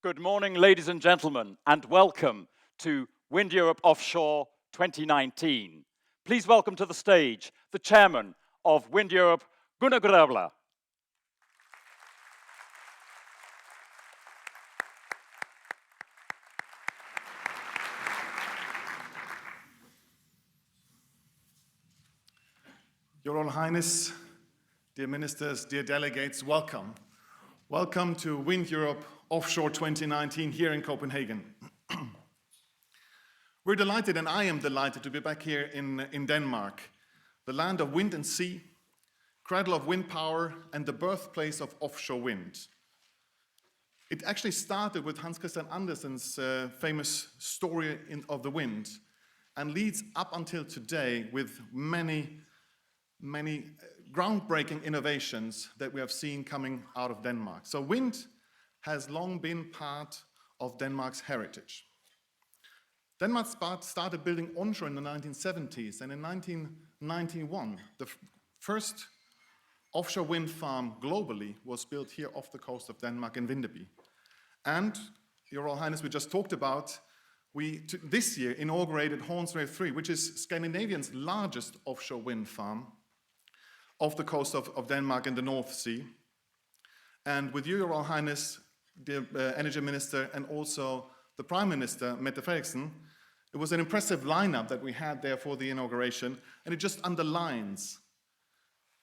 Good morning, ladies and gentlemen, and welcome to WindEurope Offshore 2019. Please welcome to the stage the chairman of WindEurope, Gunnar Gröbler. Your Royal Highness, dear ministers, dear delegates, welcome. Welcome to WindEurope Offshore 2019 here in Copenhagen. We're delighted, and I am delighted, to be back here in Denmark, the land of wind and sea, cradle of wind power, and the birthplace of offshore wind. It actually started with Hans Christian Andersen's famous story of the wind, and leads up until today with many groundbreaking innovations that we have seen coming out of Denmark. So wind has long been part of Denmark's heritage. Denmark started building onshore in the 1970s, and in 1991, the first offshore wind farm globally was built here off the coast of Denmark in Vindeby. And, Your Royal Highness, we just talked about, we this year inaugurated Hornsrev 3, which is Scandinavia's largest offshore wind farm off the coast of Denmark in the North Sea. And with you, Your Royal Highness, the Energy Minister, and also the Prime Minister, Mette Frederiksen, it was an impressive lineup that we had there for the inauguration, and it just underlines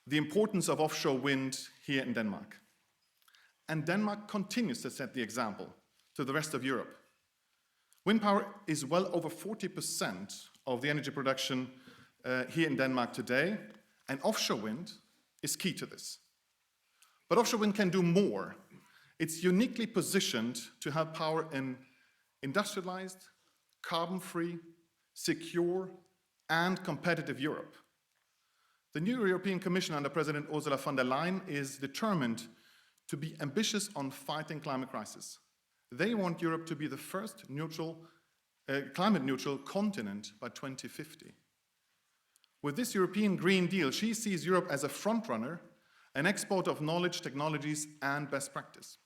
the importance of offshore wind here in Denmark. And Denmark continues to set the example to the rest of Europe. Wind power is well over 40% of the energy production here in Denmark today, and offshore wind is key to this. But offshore wind can do more. It's uniquely positioned to have power in industrialized, carbon-free, secure, and competitive Europe. The new European Commission under President Ursula von der Leyen is determined to be ambitious on fighting climate crisis. They want Europe to be the first climate-neutral continent by 2050. With this European Green Deal, she sees Europe as a front-runner, an exporter of knowledge, technologies, and best practice.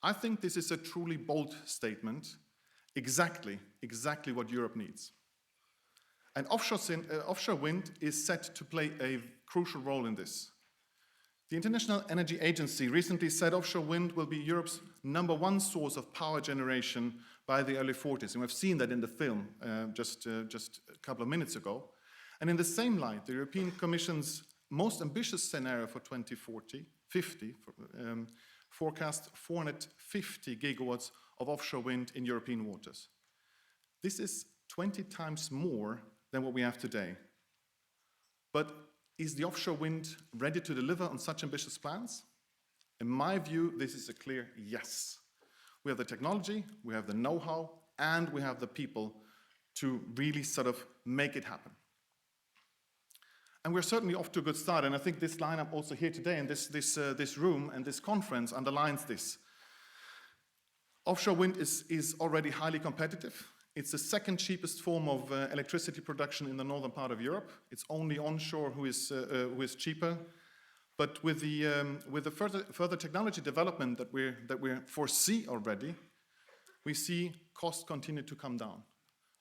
I think this is a truly bold statement, exactly what Europe needs. And offshore wind is set to play a crucial role in this. The International Energy Agency recently said offshore wind will be Europe's #1 source of power generation by the early 40s, and we've seen that in the film just a couple of minutes ago. And in the same light, the European Commission's most ambitious scenario for 2050 forecast 450 gigawatts of offshore wind in European waters. This is 20 times more than what we have today. But is the offshore wind ready to deliver on such ambitious plans? In my view, this is a clear yes. We have the technology, we have the know-how, and we have the people to really sort of make it happen. And we're certainly off to a good start, and I think this lineup also here today in this room and this conference underlines this. Offshore wind is already highly competitive. It's the second cheapest form of electricity production in the northern part of Europe. It's only onshore who is cheaper. But with the further technology development that we foresee already, we see costs continue to come down.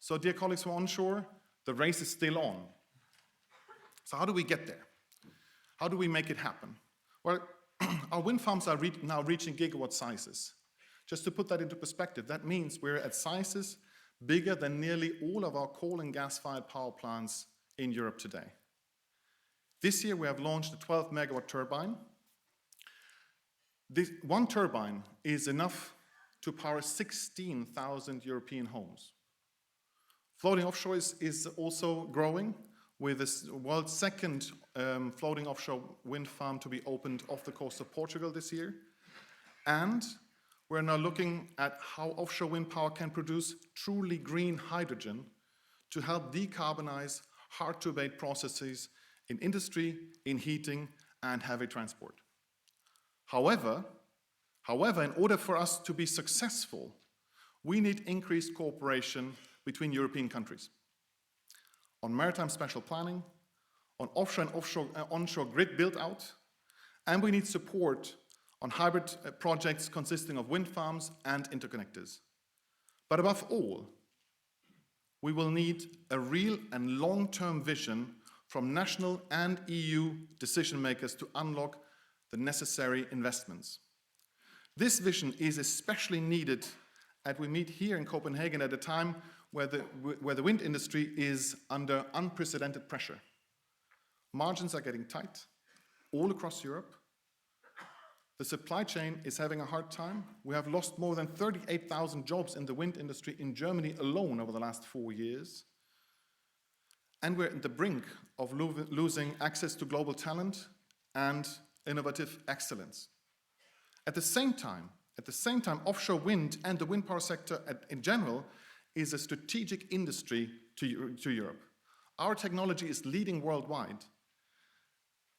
So, dear colleagues from onshore, the race is still on. So how do we get there? How do we make it happen? Well, our wind farms are now reaching gigawatt sizes. Just to put that into perspective, that means we're at sizes bigger than nearly all of our coal and gas-fired power plants in Europe today. This year we have launched a 12 megawatt turbine. This one turbine is enough to power 16,000 European homes. Floating offshore is also growing, with the world's second floating offshore wind farm to be opened off the coast of Portugal this year. And we're now looking at how offshore wind power can produce truly green hydrogen to help decarbonize hard-to-abate processes in industry, in heating, and heavy transport. However, in order for us to be successful, we need increased cooperation between European countries on maritime special planning, on offshore and onshore grid build-out, and we need support on hybrid projects consisting of wind farms and interconnectors. But above all, we will need a real and long-term vision from national and EU decision makers to unlock the necessary investments. This vision is especially needed as we meet here in Copenhagen at a time where the wind industry is under unprecedented pressure. Margins are getting tight all across Europe. The supply chain is having a hard time. We have lost more than 38,000 jobs in the wind industry in Germany alone over the last 4 years. And we're at the brink of losing access to global talent and innovative excellence. At the same time, offshore wind and the wind power sector in general is a strategic industry to Europe. Our technology is leading worldwide,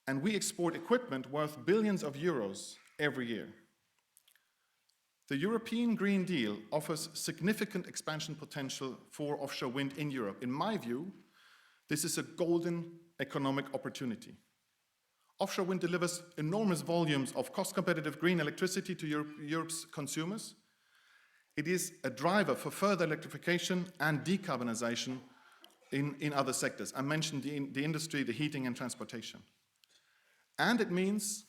and we export equipment worth billions of euros every year. The European Green Deal offers significant expansion potential for offshore wind in Europe. In my view, this is a golden economic opportunity. Offshore wind delivers enormous volumes of cost-competitive green electricity to Europe's consumers. It is a driver for further electrification and decarbonization in other sectors. I mentioned the industry, the heating and transportation. And it means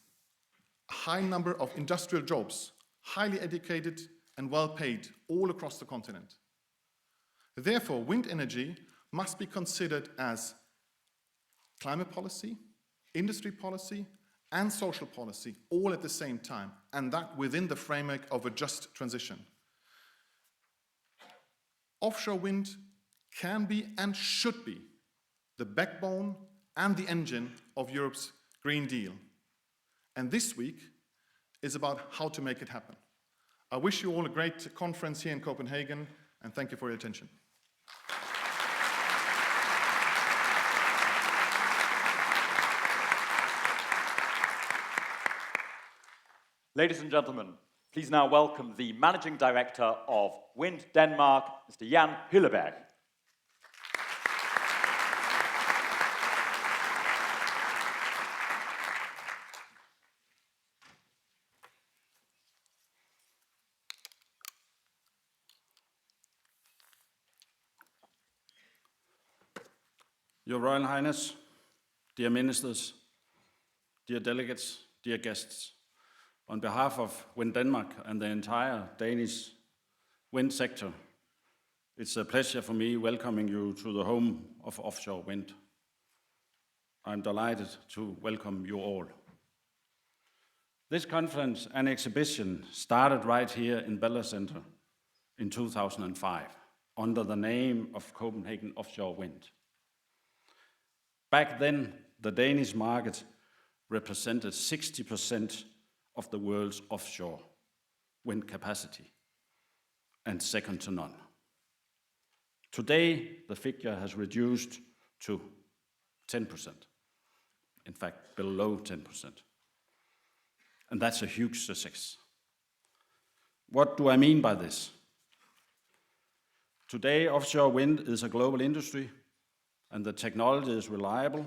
a high number of industrial jobs, highly educated and well-paid all across the continent. Therefore, wind energy must be considered as climate policy, industry policy, and social policy, all at the same time, and that within the framework of a just transition. Offshore wind can be and should be the backbone and the engine of Europe's Green Deal. And this week is about how to make it happen. I wish you all a great conference here in Copenhagen, and thank you for your attention. Ladies and gentlemen, please now welcome the Managing Director of Wind Denmark, Mr. Jan Hylleberg. Your Royal Highness, dear ministers, dear delegates, dear guests, on behalf of Wind Denmark and the entire Danish wind sector, it's a pleasure for me welcoming you to the home of offshore wind. I'm delighted to welcome you all. This conference and exhibition started right here in Bella Center in 2005 under the name of Copenhagen Offshore Wind. Back then, the Danish market represented 60% of the world's offshore wind capacity, and second to none. Today, the figure has reduced to 10%, in fact, below 10%. And that's a huge success. What do I mean by this? Today, offshore wind is a global industry, and the technology is reliable,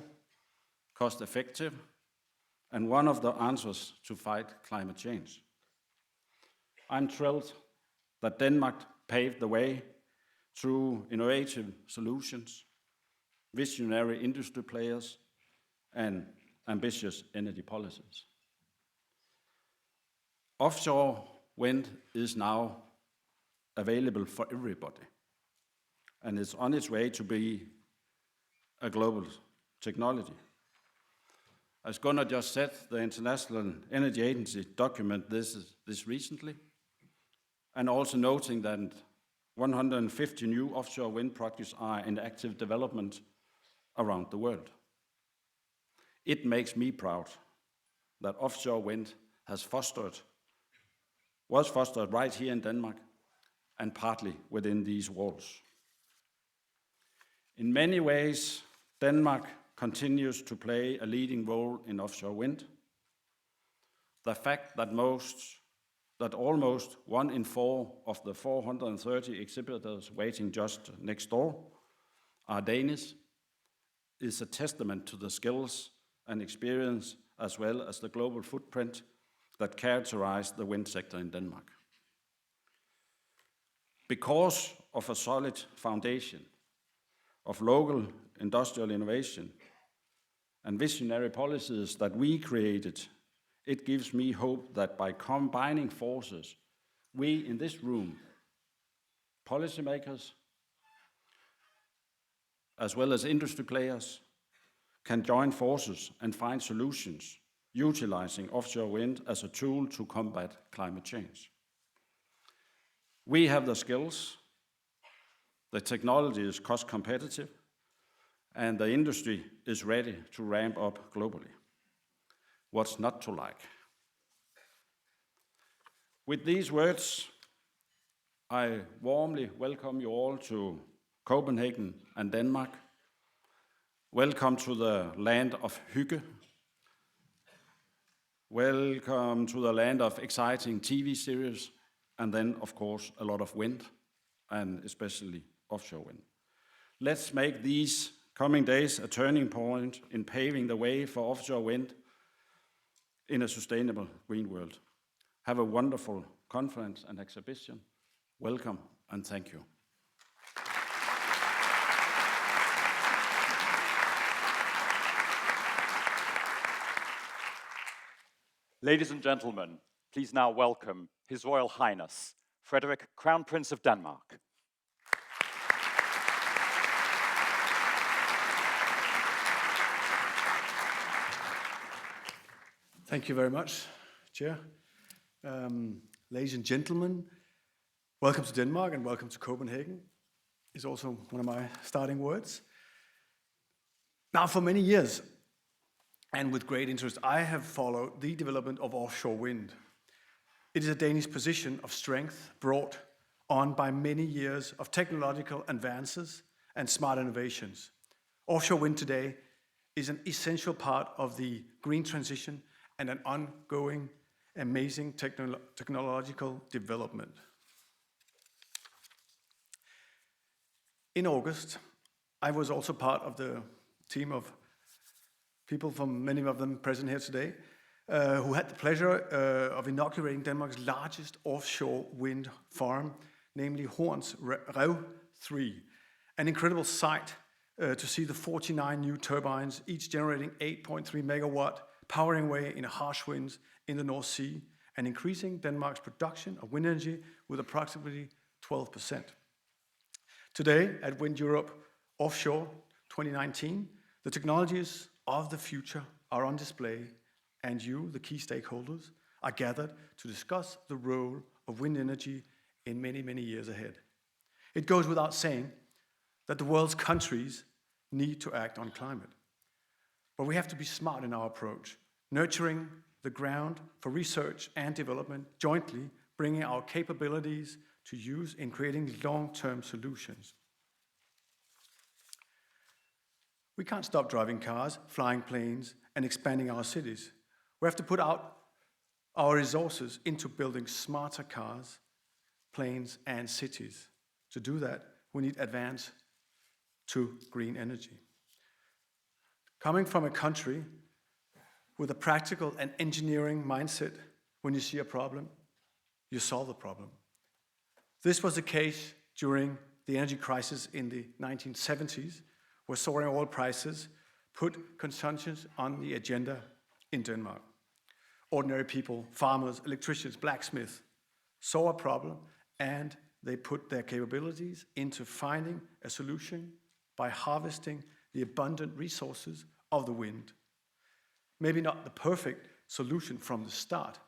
cost-effective, and one of the answers to fight climate change. I'm thrilled that Denmark paved the way through innovative solutions, visionary industry players, and ambitious energy policies. Offshore wind is now available for everybody, and it's on its way to be a global technology. As Gunnar just said, the International Energy Agency documented this recently, and also noting that 150 new offshore wind projects are in active development around the world. It makes me proud that offshore wind was fostered right here in Denmark and partly within these walls. In many ways, Denmark continues to play a leading role in offshore wind. The fact that almost 1 in 4 of the 430 exhibitors waiting just next door are Danish is a testament to the skills and experience as well as the global footprint that characterize the wind sector in Denmark. Because of a solid foundation of local industrial innovation and visionary policies that we created, it gives me hope that by combining forces, we in this room, policymakers, as well as industry players, can join forces and find solutions utilizing offshore wind as a tool to combat climate change. We have the skills, the technology is cost competitive, and the industry is ready to ramp up globally. What's not to like? With these words, I warmly welcome you all to Copenhagen and Denmark. Welcome to the land of hygge. Welcome to the land of exciting TV series, and then, of course, a lot of wind, and especially offshore wind. Let's make these coming days a turning point in paving the way for offshore wind in a sustainable green world. Have a wonderful conference and exhibition. Welcome and thank you. Ladies and gentlemen, please now welcome His Royal Highness, Frederic, Crown Prince of Denmark. Thank you very much, Chair. Ladies and gentlemen, welcome to Denmark and welcome to Copenhagen is also one of my starting words. Now, for many years, and with great interest, I have followed the development of offshore wind. It is a Danish position of strength brought on by many years of technological advances and smart innovations. Offshore wind today is an essential part of the green transition and an ongoing, amazing technological development. In August, I was also part of the team of people from many of them present here today, who had the pleasure of inaugurating Denmark's largest offshore wind farm, namely Horns Rev 3, an incredible sight to see the 49 new turbines, each generating 8.3 megawatt, powering away in harsh winds in the North Sea and increasing Denmark's production of wind energy with approximately 12%. Today at WindEurope Offshore 2019, the technologies of the future are on display, and you, the key stakeholders, are gathered to discuss the role of wind energy in many, many years ahead. It goes without saying that the world's countries need to act on climate. But we have to be smart in our approach, nurturing the ground for research and development, jointly bringing our capabilities to use in creating long-term solutions. We can't stop driving cars, flying planes, and expanding our cities. We have to put out our resources into building smarter cars, planes, and cities. To do that, we need advance to green energy. Coming from a country with a practical and engineering mindset, when you see a problem, you solve the problem. This was the case during the energy crisis in the 1970s, where soaring oil prices put consumption on the agenda in Denmark. Ordinary people, farmers, electricians, blacksmiths saw a problem, and they put their capabilities into finding a solution by harvesting the abundant resources of the wind. Maybe not the perfect solution from the start,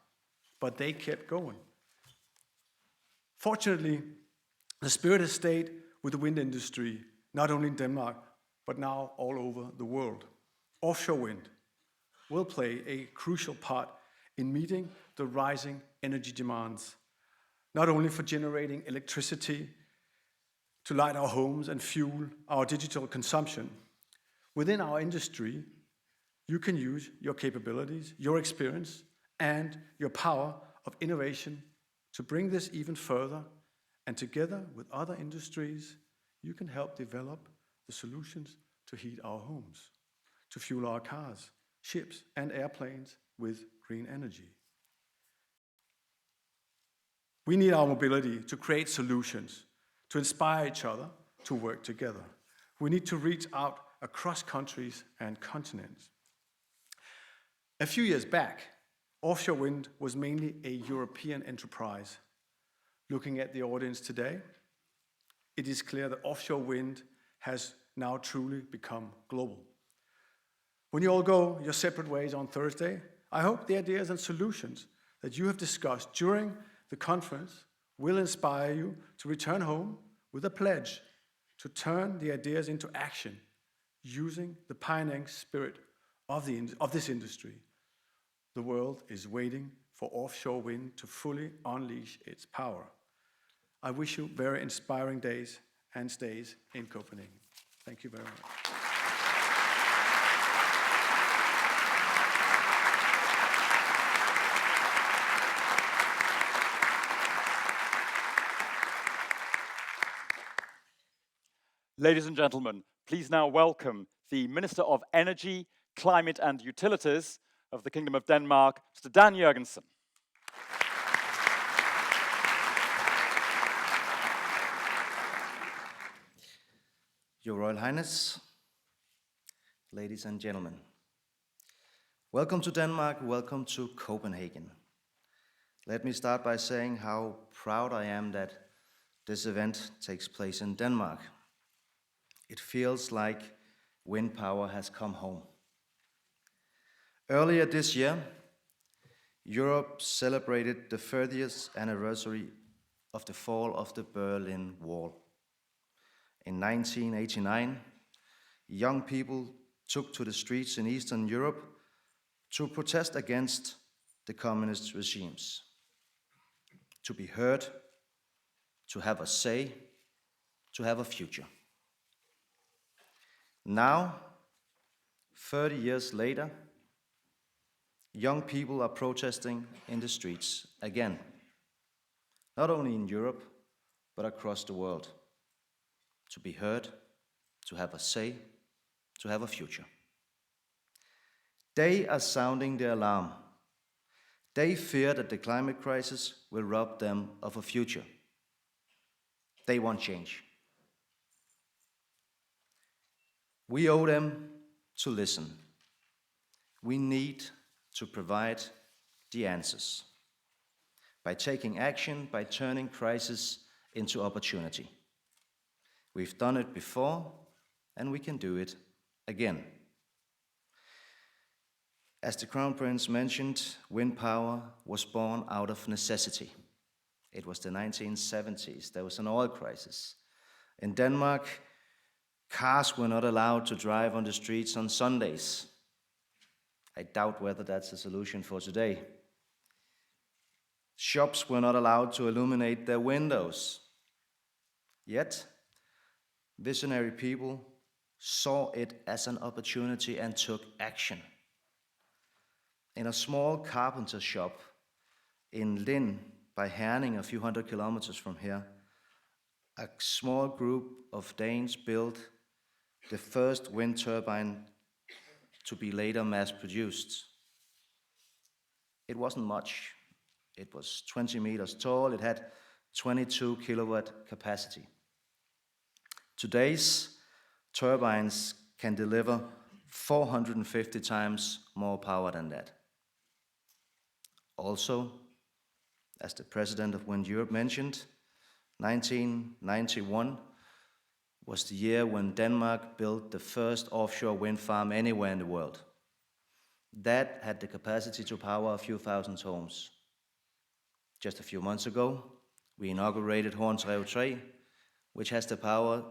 but they kept going. Fortunately, the spirit has stayed with the wind industry, not only in Denmark, but now all over the world. Offshore wind will play a crucial part in meeting the rising energy demands, not only for generating electricity to light our homes and fuel our digital consumption. Within our industry, you can use your capabilities, your experience, and your power of innovation to bring this even further, and together with other industries, you can help develop the solutions to heat our homes, to fuel our cars, ships, and airplanes with green energy. We need our mobility to create solutions, to inspire each other to work together. We need to reach out across countries and continents. A few years back, offshore wind was mainly a European enterprise. Looking at the audience today, it is clear that offshore wind has now truly become global. When you all go your separate ways on Thursday, I hope the ideas and solutions that you have discussed during the conference will inspire you to return home with a pledge to turn the ideas into action using the pioneering spirit of this industry. The world is waiting for offshore wind to fully unleash its power. I wish you very inspiring days and stays in Copenhagen. Thank you very much. Ladies and gentlemen, please now welcome the Minister of Energy, Climate and Utilities of the Kingdom of Denmark, Mr. Dan Jørgensen. Your Royal Highness, ladies and gentlemen, welcome to Denmark, welcome to Copenhagen. Let me start by saying how proud I am that this event takes place in Denmark. It feels like wind power has come home. Earlier this year, Europe celebrated the 30th anniversary of the fall of the Berlin Wall. In 1989, young people took to the streets in Eastern Europe to protest against the communist regimes, to be heard, to have a say, to have a future. Now, 30 years later, young people are protesting in the streets again, not only in Europe, but across the world, to be heard, to have a say, to have a future. They are sounding the alarm. They fear that the climate crisis will rob them of a future. They want change. We owe them to listen. We need to provide the answers by taking action, by turning crisis into opportunity. We've done it before, and we can do it again. As the Crown Prince mentioned, wind power was born out of necessity. It was the 1970s. There was an oil crisis. In Denmark, cars were not allowed to drive on the streets on Sundays. I doubt whether that's a solution for today. Shops were not allowed to illuminate their windows. Yet, visionary people saw it as an opportunity and took action. In a small carpenter shop in Lind by Herning, a few hundred kilometers from here, a small group of Danes built the first wind turbine to be later mass-produced. It wasn't much. It was 20 meters tall. It had 22 kilowatt capacity. Today's turbines can deliver 450 times more power than that. Also, as the president of WindEurope mentioned, 1991 was the year when Denmark built the first offshore wind farm anywhere in the world. That had the capacity to power a few thousand homes. Just a few months ago, we inaugurated Hornsrev 3, which has the power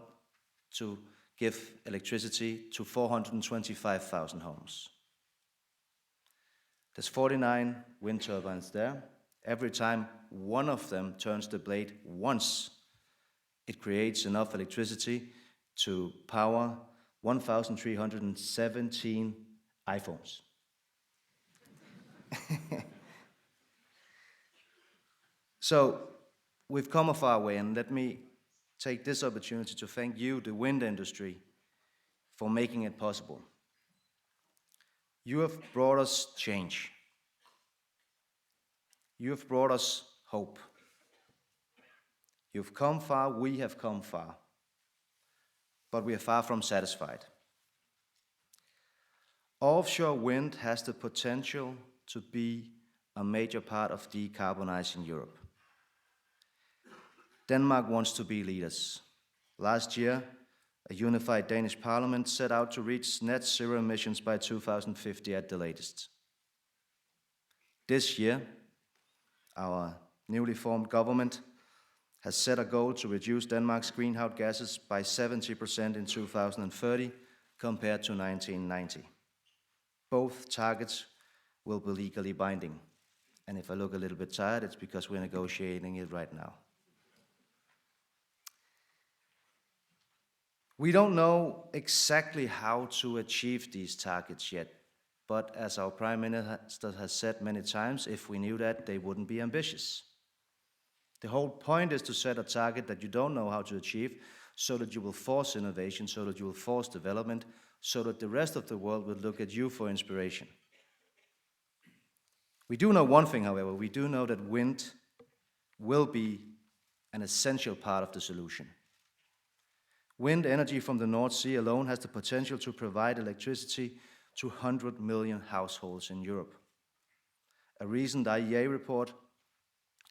to give electricity to 425,000 homes. There's 49 wind turbines there. Every time one of them turns the blade once, it creates enough electricity to power 1,317 iPhones. So, we've come a far way, and let me take this opportunity to thank you, the wind industry, for making it possible. You have brought us change. You have brought us hope. You've come far, we have come far, but we are far from satisfied. Offshore wind has the potential to be a major part of decarbonizing Europe. Denmark wants to be leaders. Last year, a unified Danish parliament set out to reach net zero emissions by 2050 at the latest. This year, our newly formed government has set a goal to reduce Denmark's greenhouse gases by 70% in 2030 compared to 1990. Both targets will be legally binding. And if I look a little bit tired, it's because we're negotiating it right now. We don't know exactly how to achieve these targets yet, but as our Prime Minister has said many times, if we knew that, they wouldn't be ambitious. The whole point is to set a target that you don't know how to achieve, so that you will force innovation, so that you will force development, so that the rest of the world will look at you for inspiration. We do know one thing, however. We do know that wind will be an essential part of the solution. Wind energy from the North Sea alone has the potential to provide electricity to 100 million households in Europe. A recent IEA report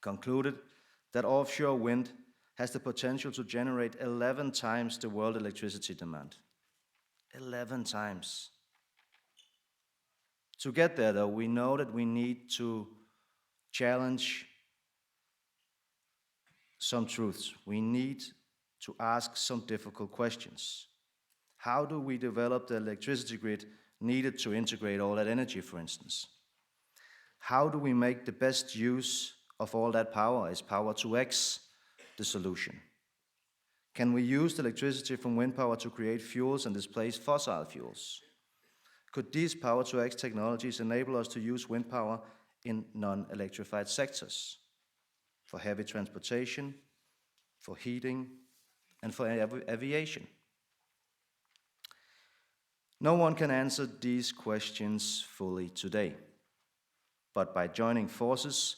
concluded that offshore wind has the potential to generate 11 times the world electricity demand. 11 times. To get there, though, we know that we need to challenge some truths. We need to ask some difficult questions. How do we develop the electricity grid needed to integrate all that energy, for instance? How do we make the best use of all that power? Is power to X the solution? Can we use the electricity from wind power to create fuels and displace fossil fuels? Could these power-to-X technologies enable us to use wind power in non-electrified sectors? For heavy transportation, for heating, and for aviation? No one can answer these questions fully today. But by joining forces,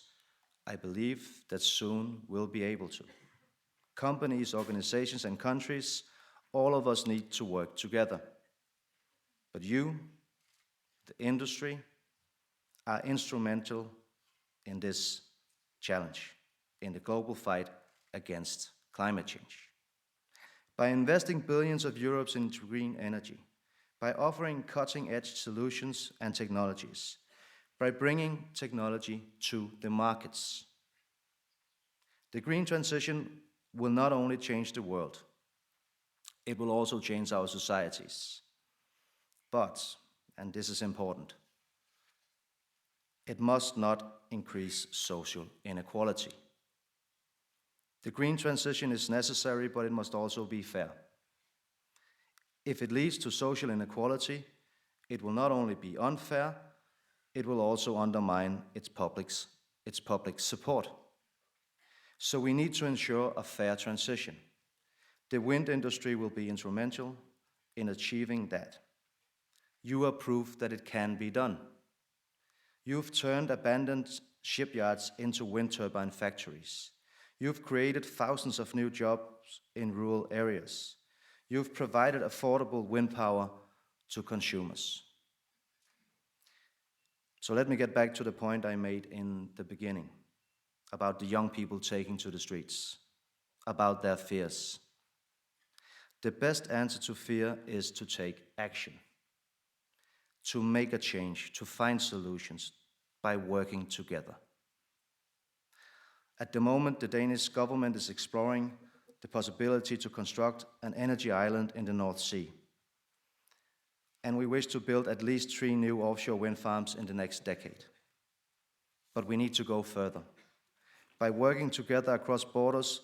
I believe that soon we'll be able to. Companies, organizations, and countries, all of us need to work together. But you, the industry, are instrumental in this challenge, in the global fight against climate change. By investing billions of euros into green energy, by offering cutting-edge solutions and technologies, by bringing technology to the markets. The green transition will not only change the world, it will also change our societies. But, and this is important, it must not increase social inequality. The green transition is necessary, but it must also be fair. If it leads to social inequality, it will not only be unfair, it will also undermine its public support. So we need to ensure a fair transition. The wind industry will be instrumental in achieving that. You are proof that it can be done. You've turned abandoned shipyards into wind turbine factories. You've created thousands of new jobs in rural areas. You've provided affordable wind power to consumers. So let me get back to the point I made in the beginning about the young people taking to the streets, about their fears. The best answer to fear is to take action, to make a change, to find solutions by working together. At the moment, the Danish government is exploring the possibility to construct an energy island in the North Sea. And we wish to build at least 3 new offshore wind farms in the next decade. But we need to go further. By working together across borders,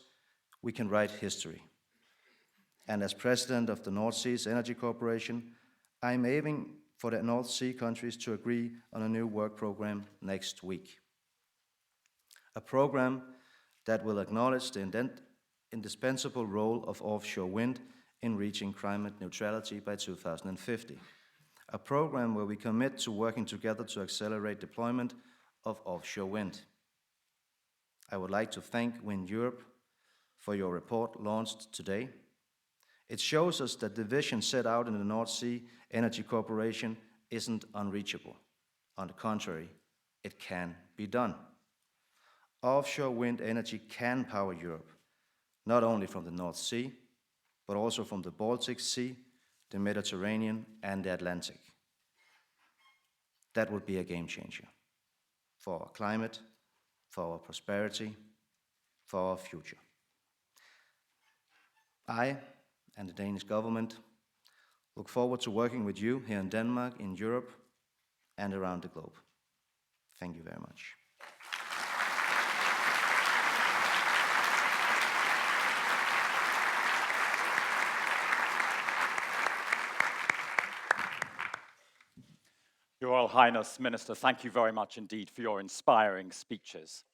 we can write history. And as president of the North Seas Energy Corporation, I'm aiming for the North Sea countries to agree on a new work program next week. A program that will acknowledge the indispensable role of offshore wind in reaching climate neutrality by 2050. A program where we commit to working together to accelerate deployment of offshore wind. I would like to thank WindEurope for your report launched today. It shows us that the vision set out in the North Sea Energy Corporation isn't unreachable. On the contrary, it can be done. Offshore wind energy can power Europe, not only from the North Sea, but also from the Baltic Sea, the Mediterranean, and the Atlantic. That would be a game changer for our climate, for our prosperity, for our future. I and the Danish government look forward to working with you here in Denmark, in Europe, and around the globe. Thank you very much. Your Royal Highness, Minister, thank you very much indeed for your inspiring speeches.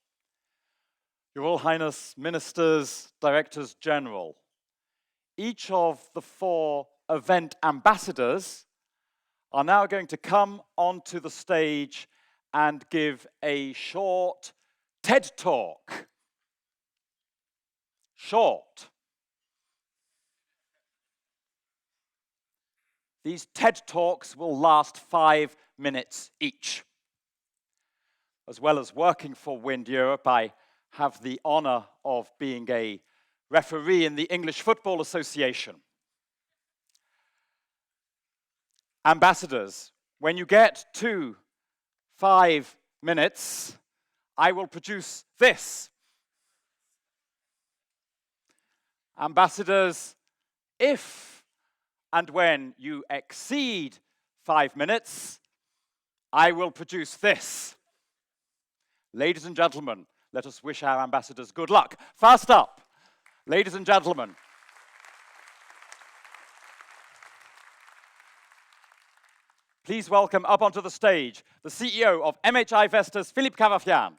Your Royal Highness, Ministers, Directors General, each of the 4 event ambassadors are now going to come onto the stage and give a short TED Talk. Short. These TED Talks will last 5 minutes each. As well as working for WindEurope, I have the honor of being a referee in the English Football Association. Ambassadors, when you get to 5 minutes, I will produce this. Ambassadors, if and when you exceed 5 minutes, I will produce this. Ladies and gentlemen, let us wish our ambassadors good luck. First up, ladies and gentlemen, please welcome up onto the stage the CEO of MHI Vestas, Philippe Carafian.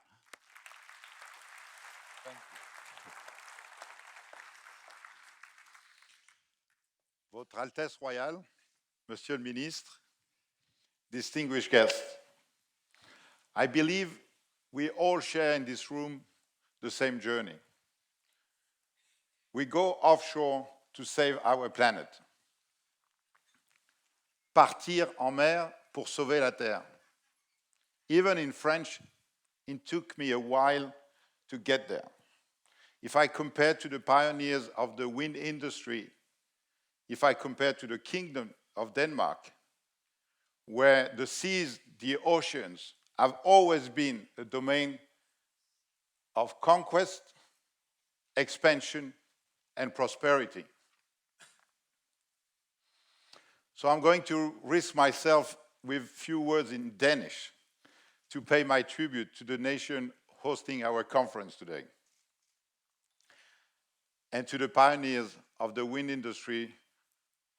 Votre Altesse Royale, Monsieur le Ministre, distinguished guests, I believe we all share in this room the same journey. We go offshore to save our planet. Partir en mer pour sauver la terre. Even in French, it took me a while to get there. If I compare to the pioneers of the wind industry, if I compare to the Kingdom of Denmark, where the seas, the oceans, have always been a domain of conquest, expansion, and prosperity. So I'm going to risk myself with few words in Danish to pay my tribute to the nation hosting our conference today, and to the pioneers of the wind industry,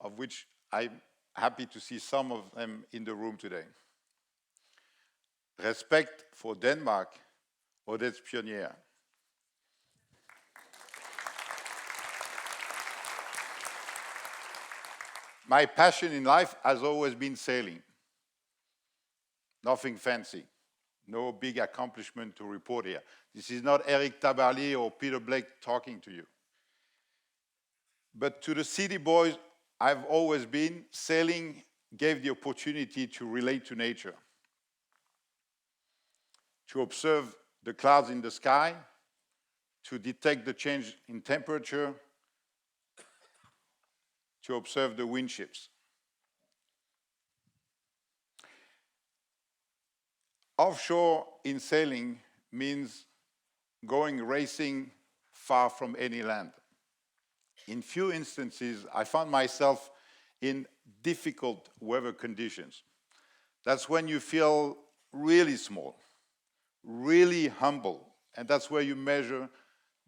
of which I'm happy to see some of them in the room today. Respect for Denmark og dets pionerer. My passion in life has always been sailing. Nothing fancy. No big accomplishment to report here. This is not Eric Tabarly or Peter Blake talking to you. But to the city boys I've always been, sailing gave the opportunity to relate to nature, to observe the clouds in the sky, to detect the change in temperature, to observe the wind ships. Offshore in sailing means going racing far from any land. In few instances, I found myself in difficult weather conditions. That's when you feel really small, really humble, and that's where you measure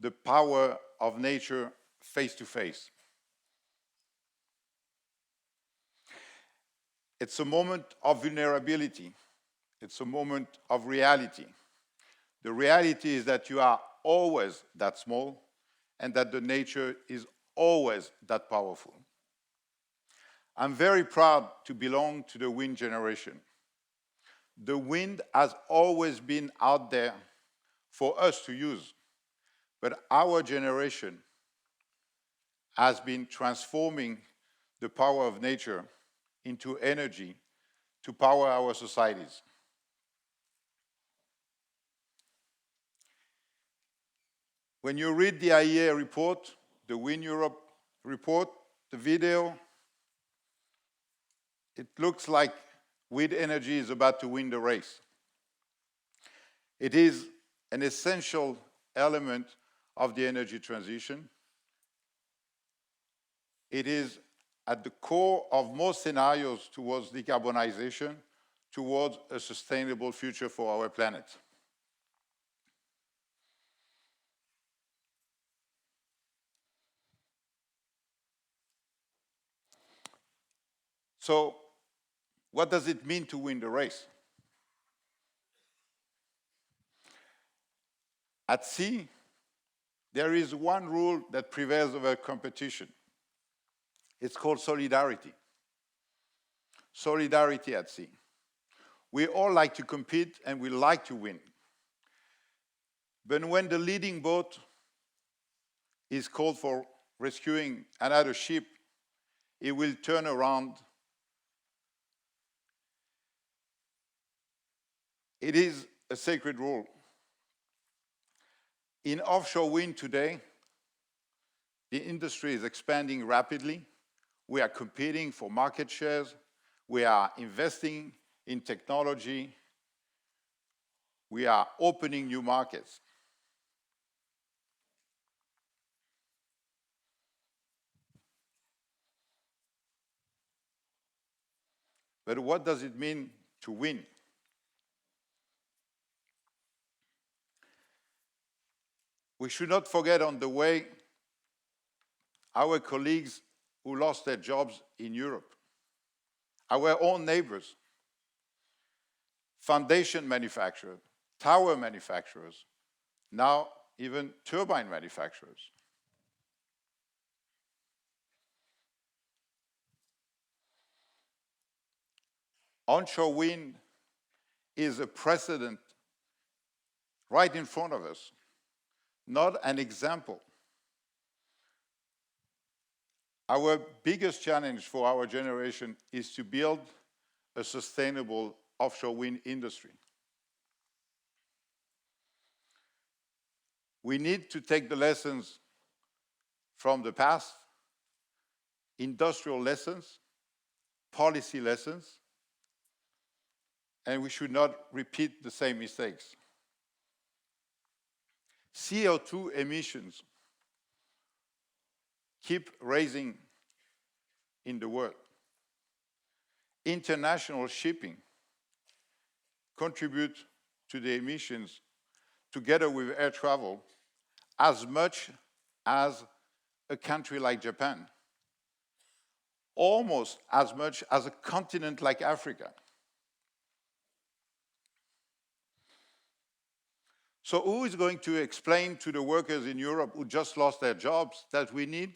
the power of nature face to face. It's a moment of vulnerability. It's a moment of reality. The reality is that you are always that small and that the nature is always that powerful. I'm very proud to belong to the wind generation. The wind has always been out there for us to use, but our generation has been transforming the power of nature into energy to power our societies. When you read the IEA report, the WindEurope report, the video, it looks like wind energy is about to win the race. It is an essential element of the energy transition. It is at the core of most scenarios towards decarbonization, towards a sustainable future for our planet. So, what does it mean to win the race? At sea, there is one rule that prevails over competition. It's called solidarity. Solidarity at sea. We all like to compete and we like to win. But when the leading boat is called for rescuing another ship, it will turn around. It is a sacred rule. In offshore wind today, the industry is expanding rapidly. We are competing for market shares. We are investing in technology. We are opening new markets. But what does it mean to win? We should not forget on the way our colleagues who lost their jobs in Europe, our own neighbors, foundation manufacturers, tower manufacturers, now even turbine manufacturers. Onshore wind is a precedent right in front of us, not an example. Our biggest challenge for our generation is to build a sustainable offshore wind industry. We need to take the lessons from the past, industrial lessons, policy lessons, and we should not repeat the same mistakes. CO2 emissions keep rising in the world. International shipping contribute to the emissions together with air travel as much as a country like Japan, almost as much as a continent like Africa. So who is going to explain to the workers in Europe who just lost their jobs that we need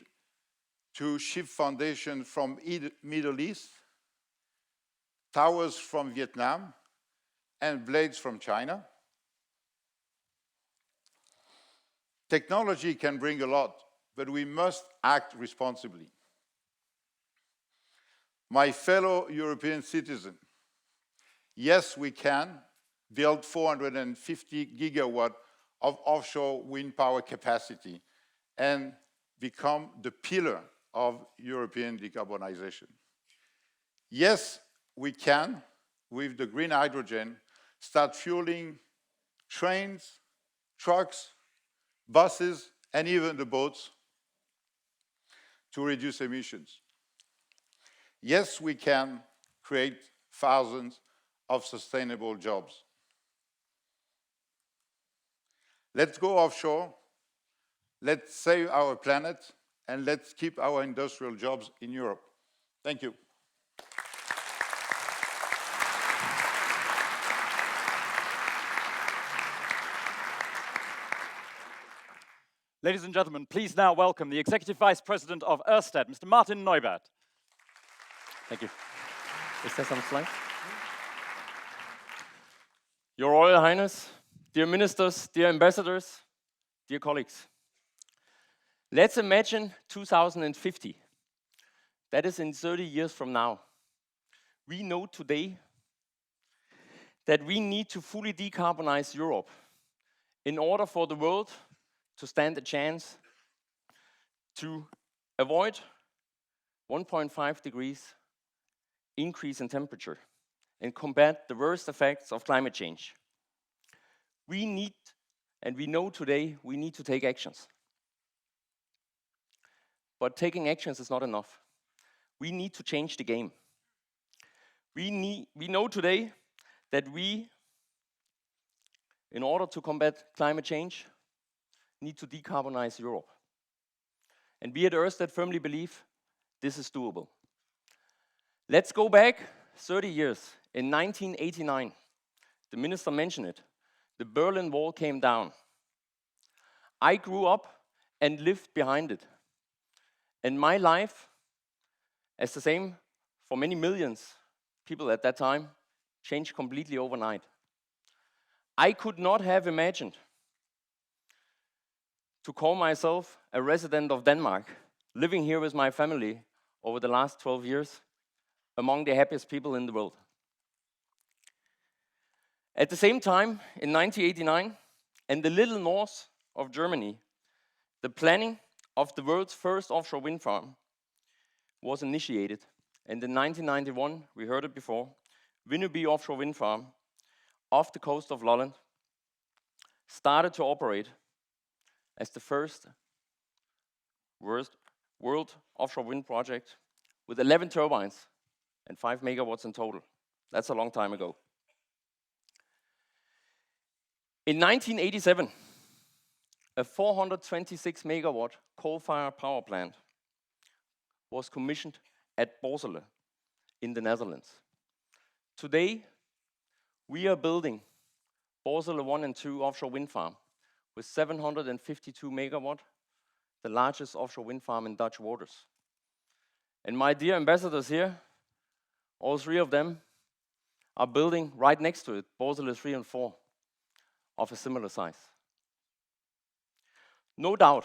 to ship foundations from Middle East, towers from Vietnam, and blades from China? Technology can bring a lot, but we must act responsibly. My fellow European citizen, yes, we can build 450 gigawatts of offshore wind power capacity and become the pillar of European decarbonization. Yes, we can, with the green hydrogen, start fueling trains, trucks, buses, and even the boats to reduce emissions. Yes, we can create thousands of sustainable jobs. Let's go offshore, let's save our planet, and let's keep our industrial jobs in Europe. Thank you. Ladies and gentlemen, please now welcome the Executive Vice President of Stead, Mr. Martin Noibat. Thank you. Is there some slide? Your Royal Highness, dear ministers, dear ambassadors, dear colleagues. Let's imagine 2050. That is in 30 years from now. We know today that we need to fully decarbonize Europe in order for the world to stand a chance to avoid 1.5 degrees increase in temperature and combat the worst effects of climate change. We need, and we know today, we need to take actions. But taking actions is not enough. We need to change the game. We know today that we, in order to combat climate change, need to decarbonize Europe. And we at Ørsted firmly believe this is doable. Let's go back 30 years. In 1989, the minister mentioned it, the Berlin Wall came down. I grew up and lived behind it. And my life, as the same for many millions people at that time, changed completely overnight. I could not have imagined to call myself a resident of Denmark, living here with my family over the last 12 years, among the happiest people in the world. At the same time, in 1989, in the little north of Germany, the planning of the world's first offshore wind farm was initiated. And in 1991, we heard it before, WindEurope offshore wind farm off the coast of Lolland started to operate as the first world offshore wind project with 11 turbines and 5 megawatts in total. That's a long time ago. In 1987, a 426 megawatt coal-fired power plant was commissioned at Borssele in the Netherlands. Today, we are building Borssele 1 and 2 offshore wind farm with 752 megawatt, the largest offshore wind farm in Dutch waters. And my dear ambassadors here, all three of them are building right next to it, Borssele 3 and 4, of a similar size. No doubt,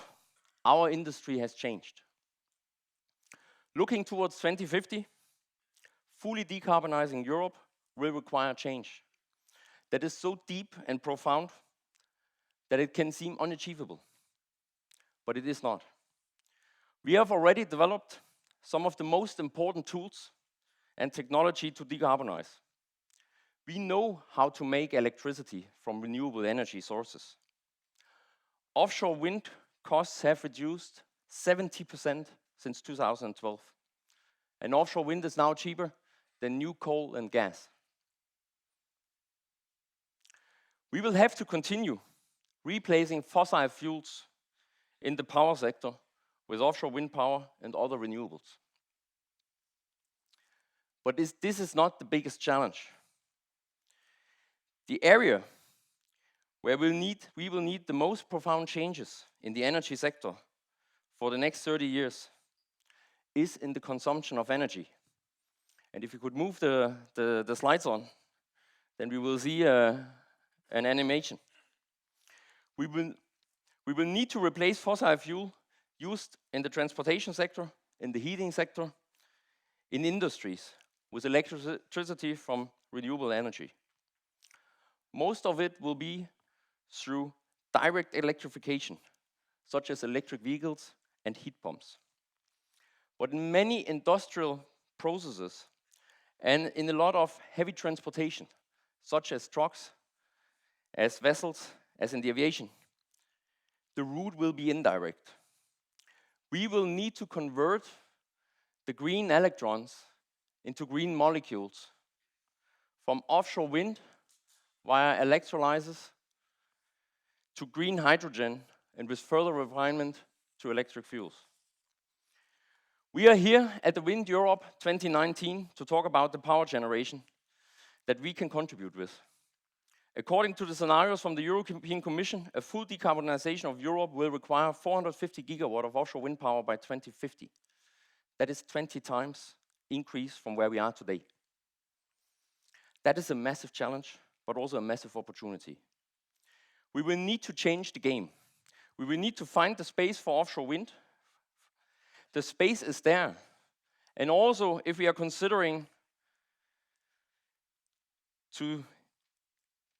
our industry has changed. Looking towards 2050, fully decarbonizing Europe will require change that is so deep and profound that it can seem unachievable, but it is not. We have already developed some of the most important tools and technology to decarbonize. We know how to make electricity from renewable energy sources. Offshore wind costs have reduced 70% since 2012. And offshore wind is now cheaper than new coal and gas. We will have to continue replacing fossil fuels in the power sector with offshore wind power and other renewables. But this is not the biggest challenge. The area where we will need the most profound changes in the energy sector for the next 30 years is in the consumption of energy. And if you could move the slides on, then we will see an animation. We will need to replace fossil fuel used in the transportation sector, in the heating sector, in industries with electricity from renewable energy. Most of it will be through direct electrification, such as electric vehicles and heat pumps. But in many industrial processes and in a lot of heavy transportation, such as trucks, as vessels, as in the aviation, the route will be indirect. We will need to convert the green electrons into green molecules from offshore wind via electrolysis to green hydrogen and with further refinement to electric fuels. We are here at the WindEurope 2019 to talk about the power generation that we can contribute with. According to the scenarios from the European Commission, a full decarbonization of Europe will require 450 gigawatt of offshore wind power by 2050. That is 20 times increase from where we are today. That is a massive challenge, but also a massive opportunity. We will need to change the game. We will need to find the space for offshore wind. The space is there. And also, if we are considering to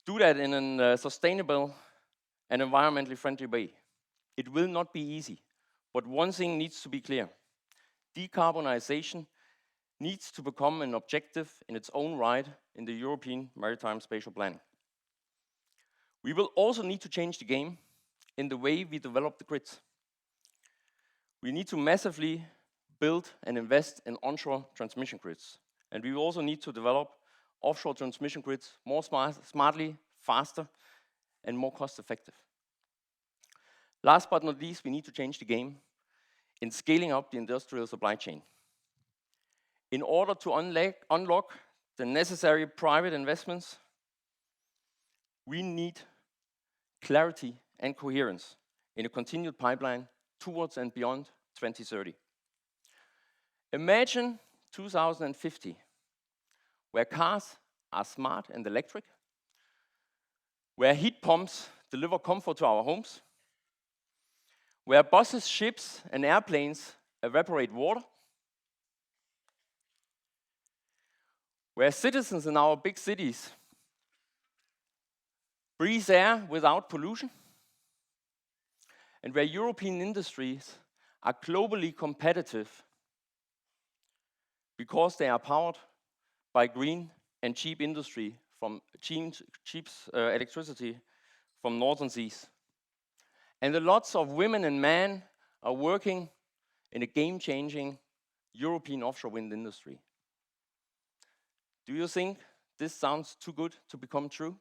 do that in a sustainable and environmentally friendly way, it will not be easy. But one thing needs to be clear. Decarbonization needs to become an objective in its own right in the European maritime spatial planning. We will also need to change the game in the way we develop the grids. We need to massively build and invest in onshore transmission grids. And we will also need to develop offshore transmission grids more smartly, faster, and more cost-effective. Last but not least, we need to change the game in scaling up the industrial supply chain. In order to unlock the necessary private investments, we need clarity and coherence in a continued pipeline towards and beyond 2030. Imagine 2050, where cars are smart and electric, where heat pumps deliver comfort to our homes, where buses, ships, and airplanes evaporate water, where citizens in our big cities breathe air without pollution, and where European industries are globally competitive because they are powered by green and cheap industry from cheap electricity from northern seas. And lots of women and men are working in a game-changing European offshore wind industry. Do you think this sounds too good to become true?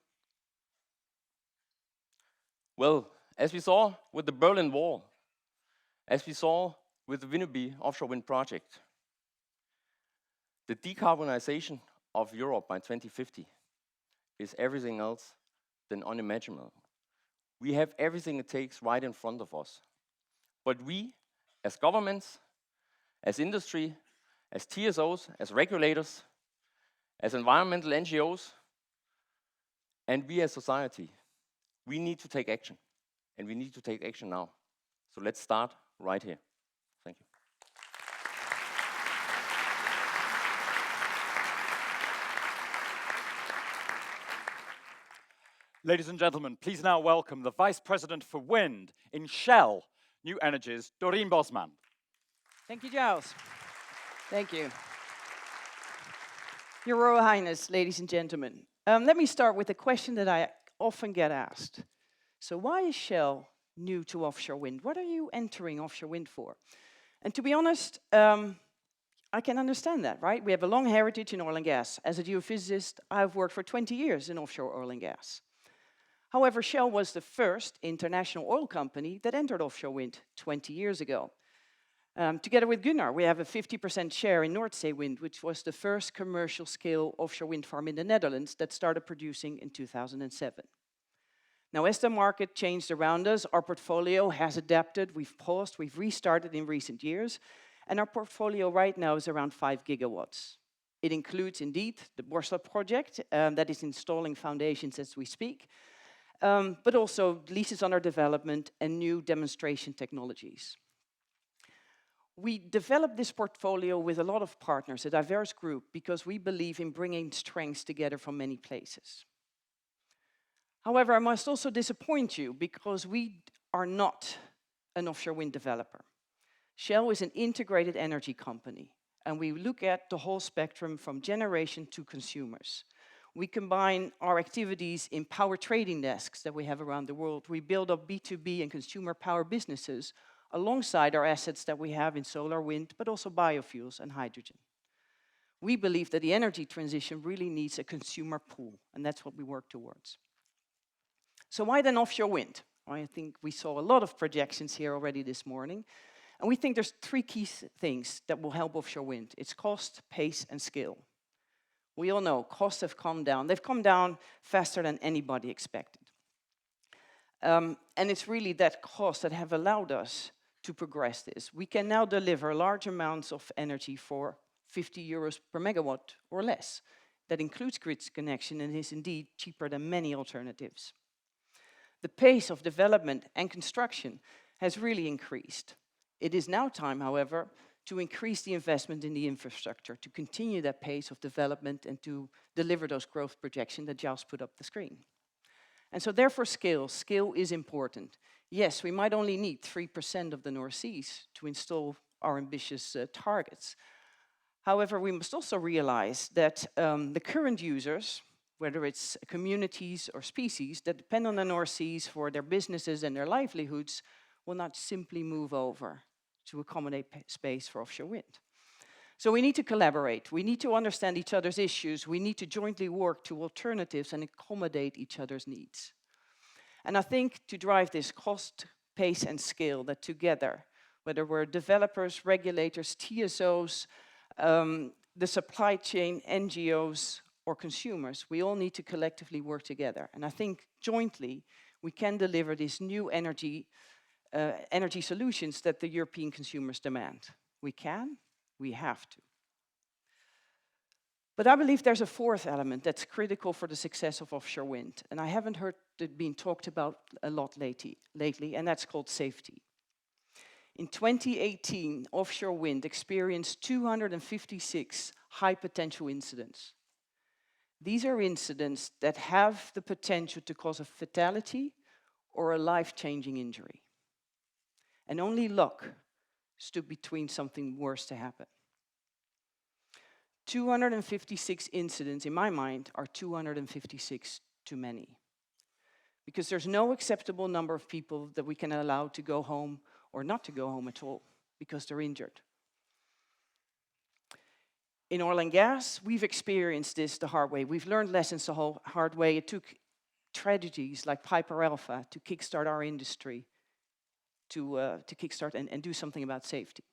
Well, as we saw with the Berlin Wall, as we saw with the WindEurope offshore wind project, the decarbonization of Europe by 2050 is everything else than unimaginable. We have everything it takes right in front of us. But we, as governments, as industry, as TSOs, as regulators, as environmental NGOs, and we as society, we need to take action. And we need to take action now. So let's start right here. Thank you. Ladies and gentlemen, please now welcome the Vice President for Wind in Shell New Energies, Doreen Bosman. Thank you, Giles. Thank you. Your Royal Highness, ladies and gentlemen, let me start with a question that I often get asked. So why is Shell new to offshore wind? What are you entering offshore wind for? And to be honest, I can understand that, right? We have a long heritage in oil and gas. As a geophysicist, I've worked for 20 years in offshore oil and gas. However, Shell was the first international oil company that entered offshore wind 20 years ago. Together with Gunnar, we have a 50% share in North Sea Wind, which was the first commercial-scale offshore wind farm in the Netherlands that started producing in 2007. Now, as the market changed around us, our portfolio has adapted, we've paused, we've restarted in recent years, and our portfolio right now is around 5 gigawatts. It includes, indeed, the Borssele project that is installing foundations as we speak, but also leases under development and new demonstration technologies. We developed this portfolio with a lot of partners, a diverse group, because we believe in bringing strengths together from many places. However, I must also disappoint you because we are not an offshore wind developer. Shell is an integrated energy company, and we look at the whole spectrum from generation to consumers. We combine our activities in power trading desks that we have around the world. We build up B2B and consumer power businesses alongside our assets that we have in solar, wind, but also biofuels and hydrogen. We believe that the energy transition really needs a consumer pool, and that's what we work towards. So why then offshore wind? I think we saw a lot of projections here already this morning, and we think there's 3 key things that will help offshore wind. It's cost, pace, and skill. We all know costs have come down. They've come down faster than anybody expected. And it's really that cost that have allowed us to progress this. We can now deliver large amounts of energy for 50 euros per megawatt or less. That includes grid connection and is indeed cheaper than many alternatives. The pace of development and construction has really increased. It is now time, however, to increase the investment in the infrastructure, to continue that pace of development and to deliver those growth projections that Giles put up the screen. And so therefore scale is important. Yes, we might only need 3% of the North Seas to install our ambitious targets. However, we must also realize that the current users, whether it's communities or species that depend on the North Seas for their businesses and their livelihoods, will not simply move over to accommodate space for offshore wind. So we need to collaborate. We need to understand each other's issues. We need to jointly work to alternatives and accommodate each other's needs. And I think to drive this cost, pace, and scale, that together, whether we're developers, regulators, TSOs, the supply chain, NGOs, or consumers, we all need to collectively work together. And I think jointly we can deliver these new energy solutions that the European consumers demand. We can, we have to. But I believe there's a fourth element that's critical for the success of offshore wind, and I haven't heard it being talked about a lot lately, and that's called safety. In 2018, offshore wind experienced 256 high potential incidents. These are incidents that have the potential to cause a fatality or a life-changing injury. And only luck stood between something worse to happen. 256 incidents, in my mind, are 256 too many. Because there's no acceptable number of people that we can allow to go home or not to go home at all because they're injured. In oil and gas, we've experienced this the hard way. We've learned lessons the hard way. It took tragedies like Piper Alpha to kickstart our industry, to kickstart and do something about safety.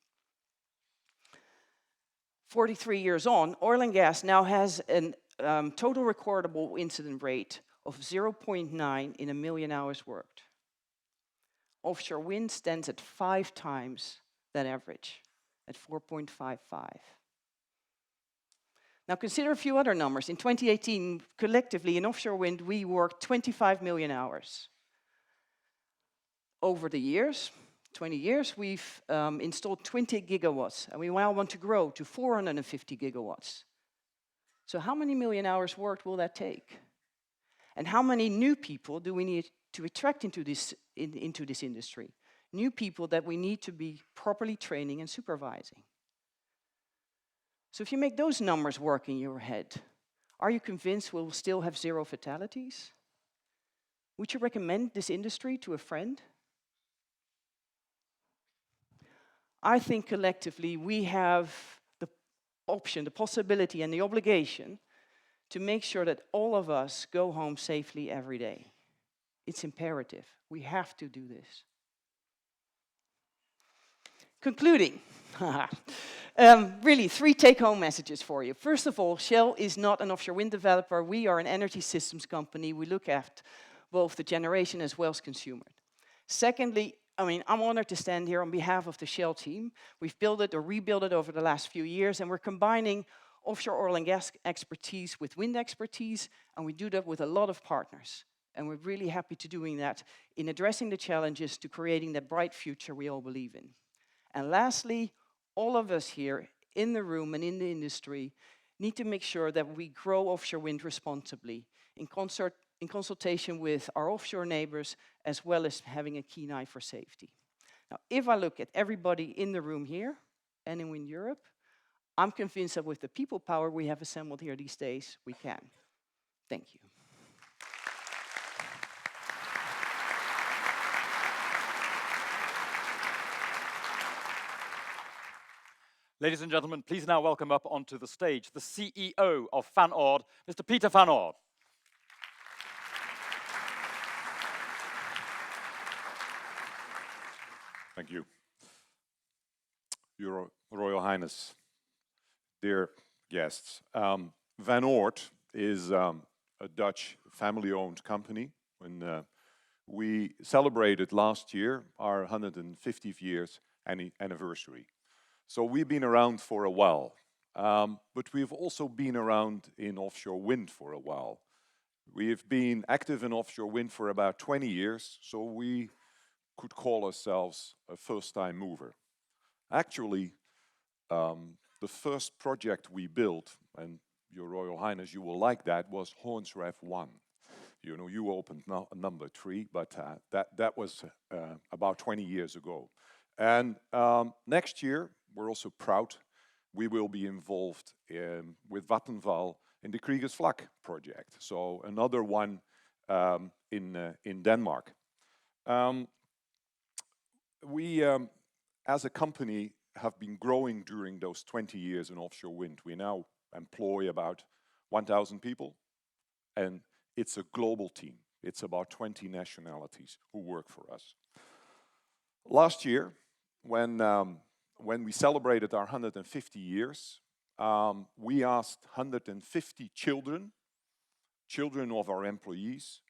43 years on, oil and gas now has a total recordable incident rate of 0.9 in a million hours worked. Offshore wind stands at 5 times that average, at 4.55. Now consider a few other numbers. In 2018, collectively in offshore wind, we worked 25 million hours. Over the years, 20 years, we've installed 20 gigawatts, and we now want to grow to 450 gigawatts. So how many million hours worked will that take? And how many new people do we need to attract into this industry? New people that we need to be properly training and supervising. So if you make those numbers work in your head, are you convinced we'll still have 0 fatalities? Would you recommend this industry to a friend? I think collectively we have the option, the possibility, and the obligation to make sure that all of us go home safely every day. It's imperative. We have to do this. Concluding, really 3 take-home messages for you. First of all, Shell is not an offshore wind developer. We are an energy systems company. We look at both the generation as well as consumer. Secondly, I'm honored to stand here on behalf of the Shell team. We've built it or rebuilt it over the last few years, and we're combining offshore oil and gas expertise with wind expertise, and we do that with a lot of partners. And we're really happy to doing that in addressing the challenges to creating that bright future we all believe in. And lastly, all of us here in the room and in the industry need to make sure that we grow offshore wind responsibly in consultation with our offshore neighbors, as well as having a keen eye for safety. Now, if I look at everybody in the room here and in WindEurope, I'm convinced that with the people power we have assembled here these days, we can. Thank you. Ladies and gentlemen, please now welcome up onto the stage the CEO of Van Oord, Mr. Peter Van Oord. Thank you. Your Royal Highness, dear guests. Van Oord is a Dutch family-owned company. When we celebrated last year our 150th years anniversary. So we've been around for a while, but we've also been around in offshore wind for a while. We have been active in offshore wind for about 20 years, so we could call ourselves a first-time mover. Actually, the first project we built, and Your Royal Highness, you will like that, was Hornsrev 1. You know, you opened number 3, but that was about 20 years ago. And next year, we're also proud, we will be involved with Vattenfall in the Kriegers Flak project. So another one in Denmark. We, as a company, have been growing during those 20 years in offshore wind. We now employ about 1,000 people, and it's a global team. It's about 20 nationalities who work for us. Last year, when we celebrated our 150 years, we asked 150 children of our employees,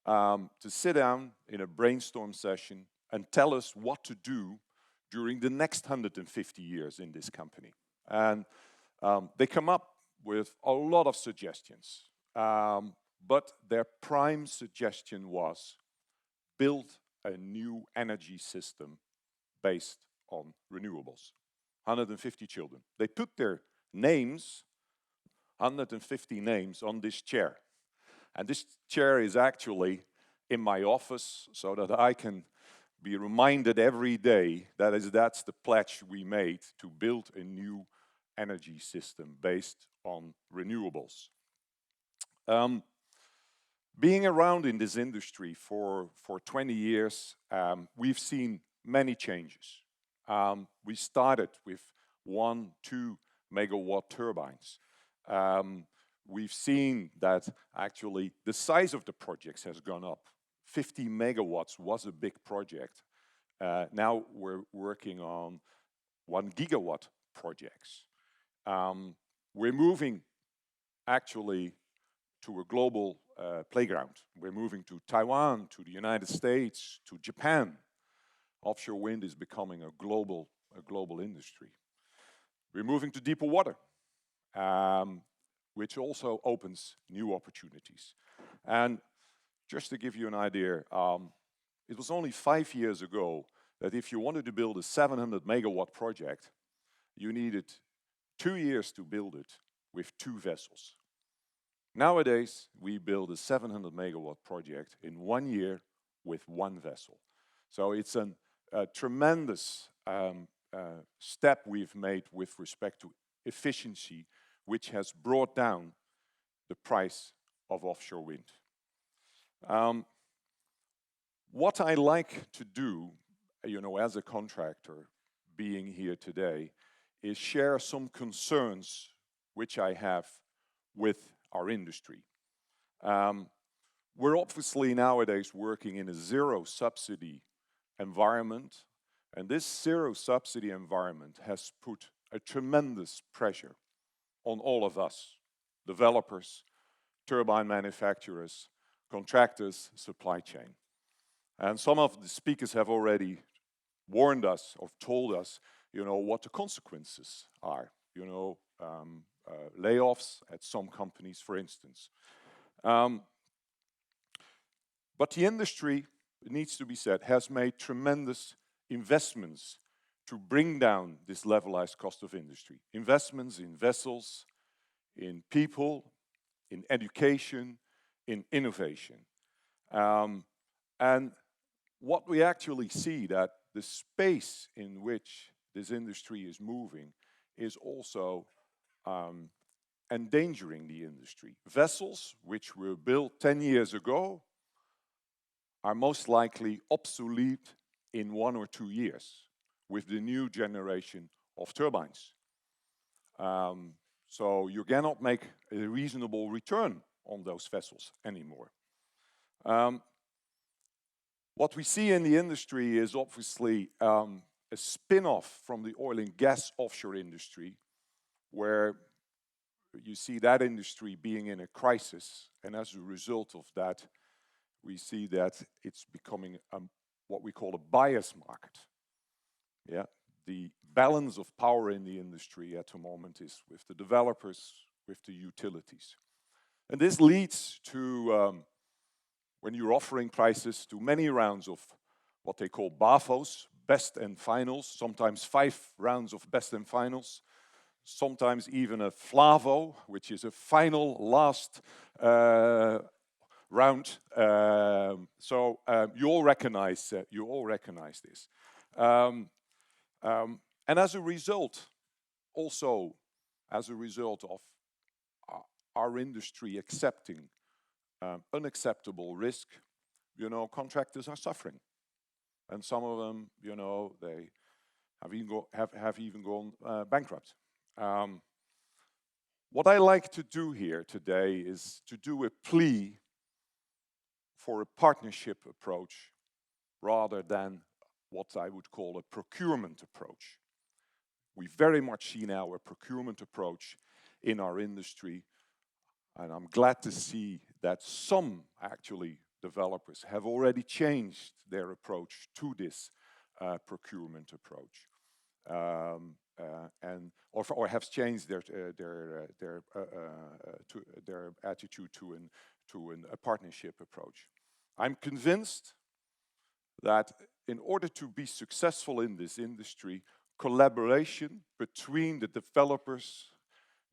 to sit down in a brainstorm session and tell us what to do during the next 150 years in this company. And they come up with a lot of suggestions, but their prime suggestion was build a new energy system based on renewables. 150 children. They put their names, 150 names, on this chair. And this chair is actually in my office so that I can be reminded every day that that's the pledge we made to build a new energy system based on renewables. Being around in this industry for 20 years, we've seen many changes. We started with 1, 2 megawatt turbines. We've seen that actually the size of the projects has gone up. 50 megawatts was a big project. Now we're working on 1 gigawatt projects. We're moving actually to a global playground. We're moving to Taiwan, to the United States, to Japan. Offshore wind is becoming a global industry. We're moving to deeper water, which also opens new opportunities. And just to give you an idea, it was only 5 years ago that if you wanted to build a 700 megawatt project, you needed 2 years to build it with 2 vessels. Nowadays, we build a 700 megawatt project in 1 year with 1 vessel. So it's a tremendous step we've made with respect to efficiency, which has brought down the price of offshore wind. What I like to do, you know, as a contractor, being here today, is share some concerns which I have with our industry. We're obviously nowadays working in a zero subsidy environment, and this zero subsidy environment has put a tremendous pressure on all of us, developers, turbine manufacturers, contractors, supply chain. And some of the speakers have already warned us or told us, you know, what the consequences are. You know, layoffs at some companies, for instance. But the industry, it needs to be said, has made tremendous investments to bring down this levelized cost of industry. Investments in vessels, in people, in education, in innovation. And what we actually see that the space in which this industry is moving is also endangering the industry. Vessels which were built 10 years ago are most likely obsolete in 1 or 2 years with the new generation of turbines. So you cannot make a reasonable return on those vessels anymore. What we see in the industry is obviously a spin-off from the oil and gas offshore industry, where you see that industry being in a crisis, and as a result of that, we see that it's becoming what we call a buyer's market. Yeah, the balance of power in the industry at the moment is with the developers, with the utilities. And this leads to, when you're offering prices, to many rounds of what they call BAFOs, best and finals, sometimes 5 rounds of best and finals, sometimes even a FLAVO, which is a final last round. You all recognize this. And as a result, also as a result of our industry accepting unacceptable risk, contractors are suffering. And some of them, they have even gone bankrupt. What I like to do here today is to do a plea for a partnership approach rather than what I would call a procurement approach. We very much see now a procurement approach in our industry, and I'm glad to see that some actually developers have already changed their approach to this procurement approach, or have changed their attitude to a partnership approach. I'm convinced that in order to be successful in this industry, collaboration between the developers,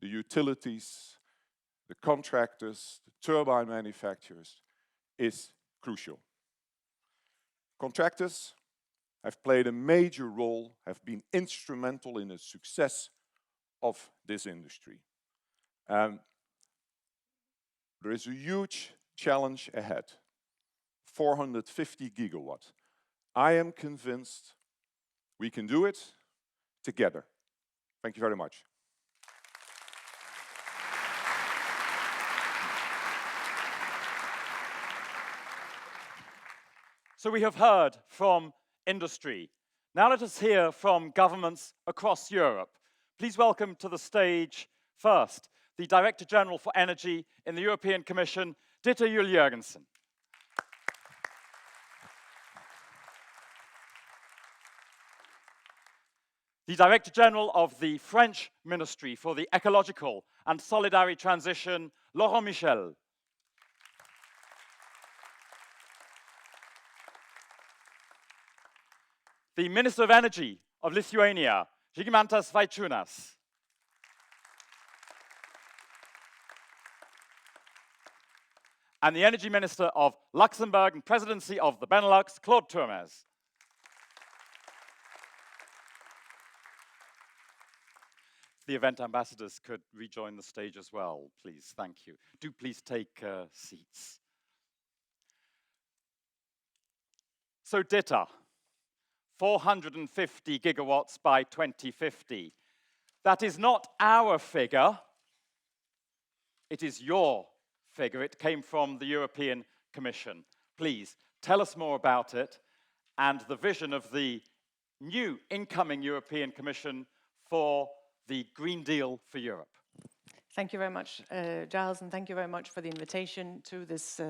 the utilities, the contractors, the turbine manufacturers is crucial. Contractors have played a major role, have been instrumental in the success of this industry. There is a huge challenge ahead, 450 gigawatts. I am convinced we can do it together. Thank you very much. So we have heard from industry. Now let us hear from governments across Europe. Please welcome to the stage first the Director General for Energy in the European Commission, Dieter Juhl-Jørgensen. The Director General of the French Ministry for the Ecological and Solidary Transition, Laurent Michel. The Minister of Energy of Lithuania, Žygimantas Vaičiūnas. And the Energy Minister of Luxembourg and Presidency of the Benelux, Claude Turmes. The event ambassadors could rejoin the stage as well, please. Thank you. Do please take seats. So Dieter, 450 gigawatts by 2050. That is not our figure. It is your figure. It came from the European Commission. Please tell us more about it and the vision of the new incoming European Commission for the Green Deal for Europe. Thank you very much, Giles, and thank you very much for the invitation to this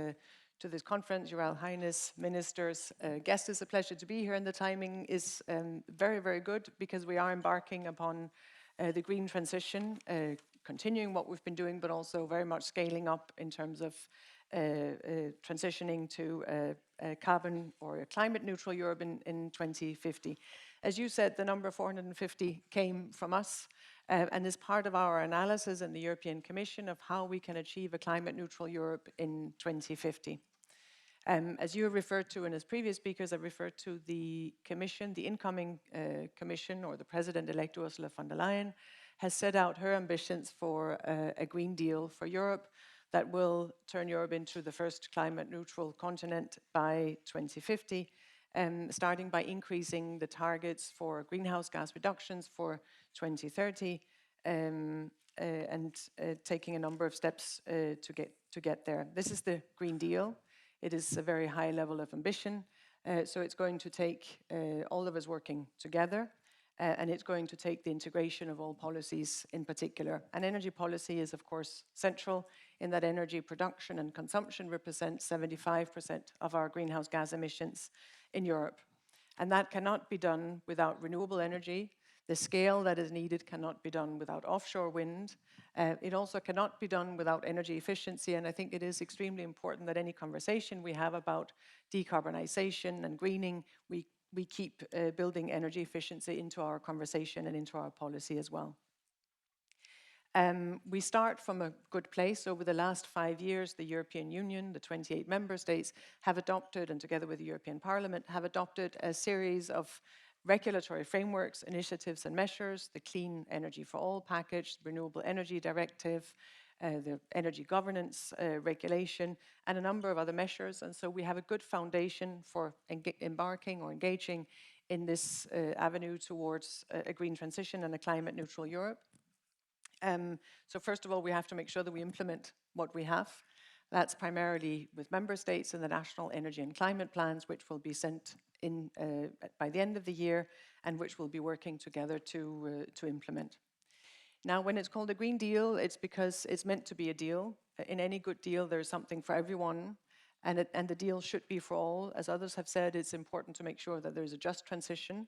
conference, Your Royal Highness, ministers, guests. It's a pleasure to be here, and the timing is very, very good because we are embarking upon the green transition, continuing what we've been doing, but also very much scaling up in terms of transitioning to a carbon or a climate neutral Europe in 2050. As you said, the number 450 came from us and is part of our analysis in the European Commission of how we can achieve a climate neutral Europe in 2050. As you referred to and as previous speakers, I referred to the Commission, the incoming Commission, or the President-elect Ursula von der Leyen has set out her ambitions for a Green Deal for Europe that will turn Europe into the first climate neutral continent by 2050, starting by increasing the targets for greenhouse gas reductions for 2030 and taking a number of steps to get there. This is the Green Deal. It is a very high level of ambition, so it's going to take all of us working together, and it's going to take the integration of all policies in particular. And energy policy is, of course, central in that energy production and consumption represents 75% of our greenhouse gas emissions in Europe. And that cannot be done without renewable energy. The scale that is needed cannot be done without offshore wind. It also cannot be done without energy efficiency, and I think it is extremely important that any conversation we have about decarbonization and greening, we keep building energy efficiency into our conversation and into our policy as well. We start from a good place. Over the last 5 years, the European Union, the 28 member states, have adopted, and together with the European Parliament, have adopted a series of regulatory frameworks, initiatives and measures, the Clean Energy for All package, the Renewable Energy Directive, the Energy Governance Regulation, and a number of other measures. And so we have a good foundation for embarking or engaging in this avenue towards a green transition and a climate neutral Europe. So first of all, we have to make sure that we implement what we have. That's primarily with member states and the national energy and climate plans, which will be sent in by the end of the year and which we'll be working together to implement. Now, when it's called a Green Deal, it's because it's meant to be a deal. In any good deal, there's something for everyone, and the deal should be for all. As others have said, it's important to make sure that there's a just transition.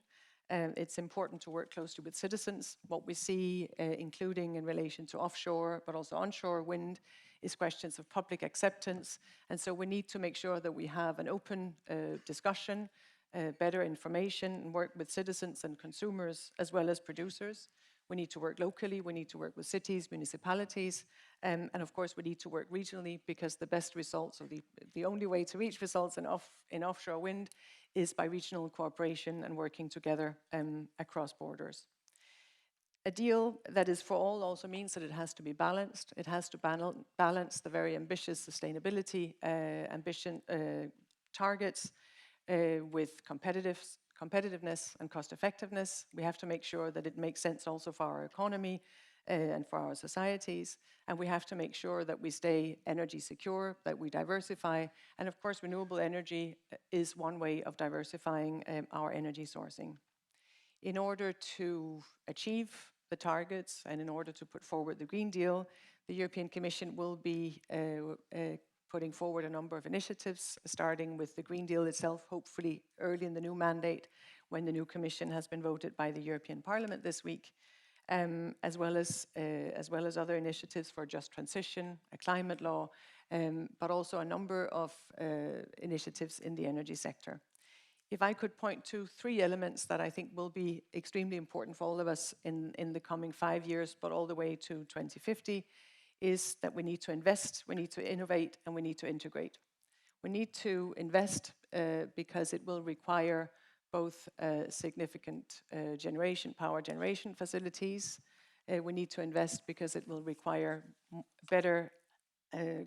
It's important to work closely with citizens. What we see, including in relation to offshore, but also onshore wind, is questions of public acceptance. And so we need to make sure that we have an open discussion, better information, and work with citizens and consumers as well as producers. We need to work locally, we need to work with cities, municipalities, and of course we need to work regionally, because the best results, or the only way to reach results in offshore wind is by regional cooperation and working together across borders. A deal that is for all also means that it has to be balanced. It has to balance the very ambitious sustainability targets with competitiveness and cost effectiveness. We have to make sure that it makes sense also for our economy and for our societies. And we have to make sure that we stay energy secure, that we diversify. And of course, renewable energy is one way of diversifying our energy sourcing. In order to achieve the targets and in order to put forward the Green Deal, the European Commission will be putting forward a number of initiatives, starting with the Green Deal itself, hopefully early in the new mandate, when the new Commission has been voted by the European Parliament this week, as well as other initiatives for just transition, a climate law, but also a number of initiatives in the energy sector. If I could point to 3 elements that I think will be extremely important for all of us in the coming 5 years, but all the way to 2050, is that we need to invest, we need to innovate, and we need to integrate. We need to invest because it will require both significant power generation facilities. We need to invest because it will require better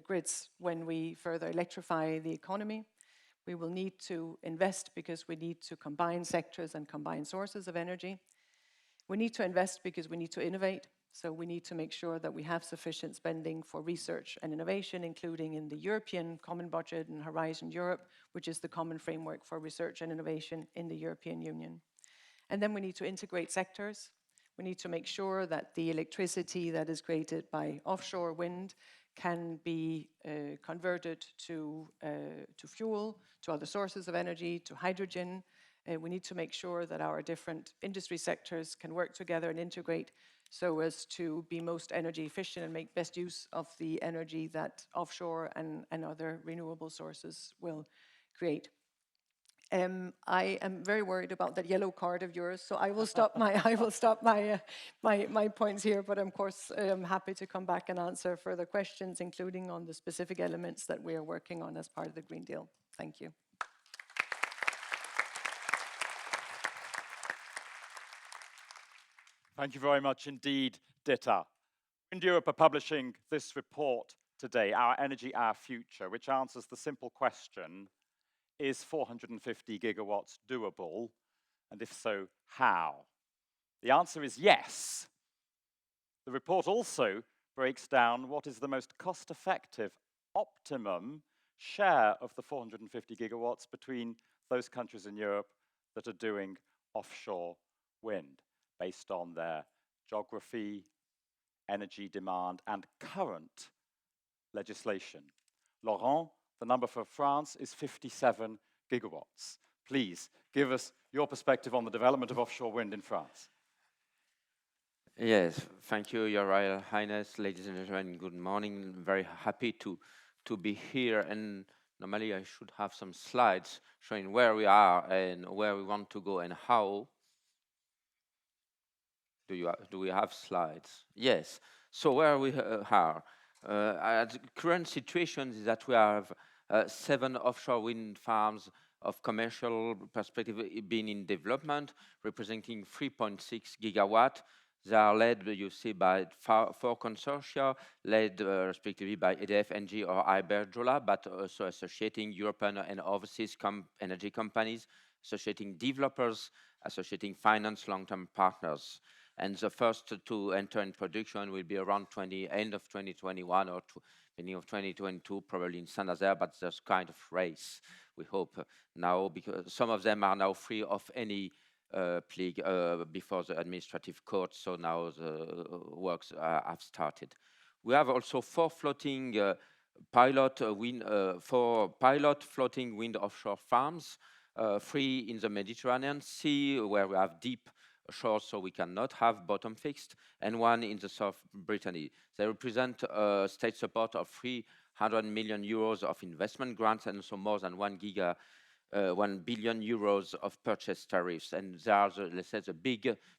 grids when we further electrify the economy. We will need to invest because we need to combine sectors and combine sources of energy. We need to invest because we need to innovate. So we need to make sure that we have sufficient spending for research and innovation, including in the European Common Budget and Horizon Europe, which is the common framework for research and innovation in the European Union. And then we need to integrate sectors. We need to make sure that the electricity that is created by offshore wind can be converted to fuel, to other sources of energy, to hydrogen. We need to make sure that our different industry sectors can work together and integrate so as to be most energy efficient and make best use of the energy that offshore and other renewable sources will create. I am very worried about that yellow card of yours, so I will stop my points here. But of course, I'm happy to come back and answer further questions, including on the specific elements that we are working on as part of the Green Deal. Thank you. Thank you very much indeed, Ditte. WindEurope are publishing this report today, Our Energy, Our Future, which answers the simple question, is 450 gigawatts doable? And if so, how? The answer is yes. The report also breaks down what is the most cost-effective, optimum share of the 450 gigawatts between those countries in Europe that are doing offshore wind, based on their geography, energy demand, and current legislation. Laurent, the number for France is 57 gigawatts. Please give us your perspective on the development of offshore wind in France. Yes, thank you, Your Royal Highness, ladies and gentlemen. Good morning. Very happy to be here. And normally I should have some slides showing where we are and where we want to go and how. Do we have slides? Yes. So where we are. At current situation is that we have 7 offshore wind farms of commercial perspective being in development, representing 3.6 gigawatt. They are led, you see, by 4 consortia, led respectively by EDF, ENGIE, or Iberdrola, but also associating European and overseas energy companies, associating developers, associating finance long-term partners. And the first to enter in production will be around end of 2021 or beginning of 2022, probably in Saint-Nazaire, but there's kind of race, we hope now, because some of them are now free of any plea before the administrative court, so now the works have started. We have also 4 floating pilot floating wind offshore farms, 3 in the Mediterranean Sea, where we have deep shores, so we cannot have bottom fixed, and 1 in the South Brittany. They represent state support of 300 million euros of investment grants, and so more than 1 billion euros of purchase tariffs. And they are, let's say, the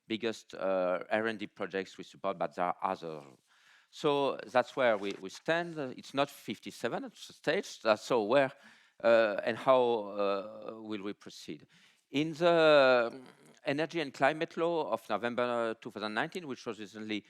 biggest R&D projects we support, but there are others. So that's where we stand. It's not 57 at the stage. So where and how will we proceed? In the Energy and Climate Law of November 2019, which was recently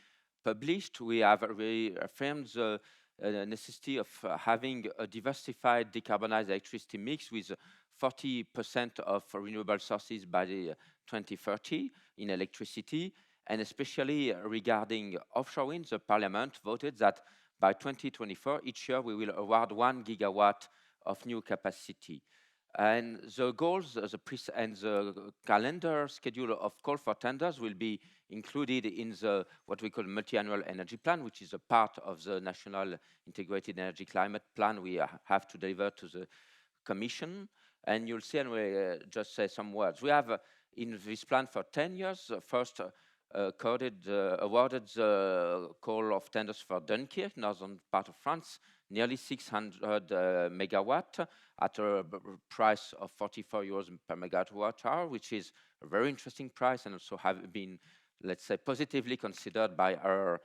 published, we have reaffirmed the necessity of having a diversified decarbonized electricity mix with 40% of renewable sources by 2030 in electricity. And especially regarding offshore wind, the Parliament voted that by 2024, each year we will award 1 gigawatt of new capacity. And the goals and the calendar schedule of call for tenders will be included in the what we call multi-annual energy plan, which is a part of the National Integrated Energy Climate Plan we have to deliver to the Commission. And you'll see, and we'll just say some words. We have in this plan for 10 years, first awarded the call of tenders for Dunkirk, northern part of France, nearly 600 megawatt at a price of 44 euros per megawatt hour, which is a very interesting price and also have been, let's say, positively considered by our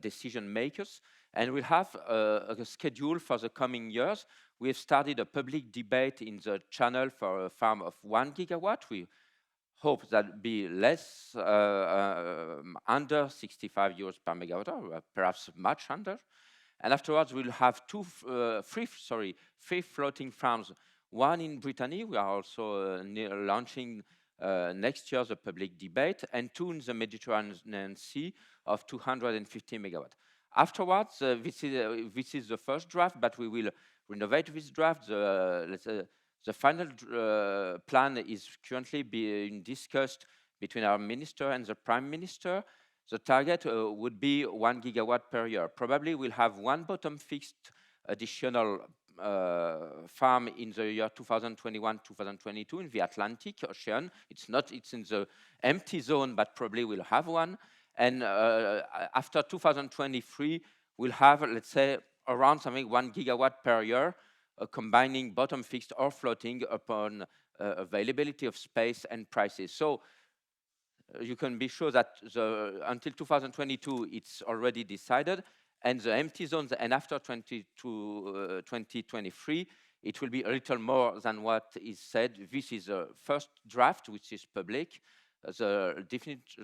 decision makers. And we'll have a schedule for the coming years. We have started a public debate in the channel for a farm of 1 gigawatt. We hope that be less, under 65 euros per megawatt hour, perhaps much under. And afterwards, we'll have three floating farms, 1 in Brittany. We are also launching next year the public debate, and 2 in the Mediterranean Sea of 250 megawatt. Afterwards, this is the first draft, but we will renovate this draft. The final plan is currently being discussed between our minister and the Prime Minister. The target would be 1 gigawatt per year. Probably we'll have 1 bottom fixed additional farm in the year 2021-2022 in the Atlantic Ocean. It's in the empty zone, but probably we'll have 1. And after 2023, we'll have, let's say, around 1 gigawatt per year, combining bottom fixed or floating upon availability of space and prices. So you can be sure that until 2022, it's already decided, and the empty zones, and after 2023, it will be a little more than what is said. This is the first draft, which is public. The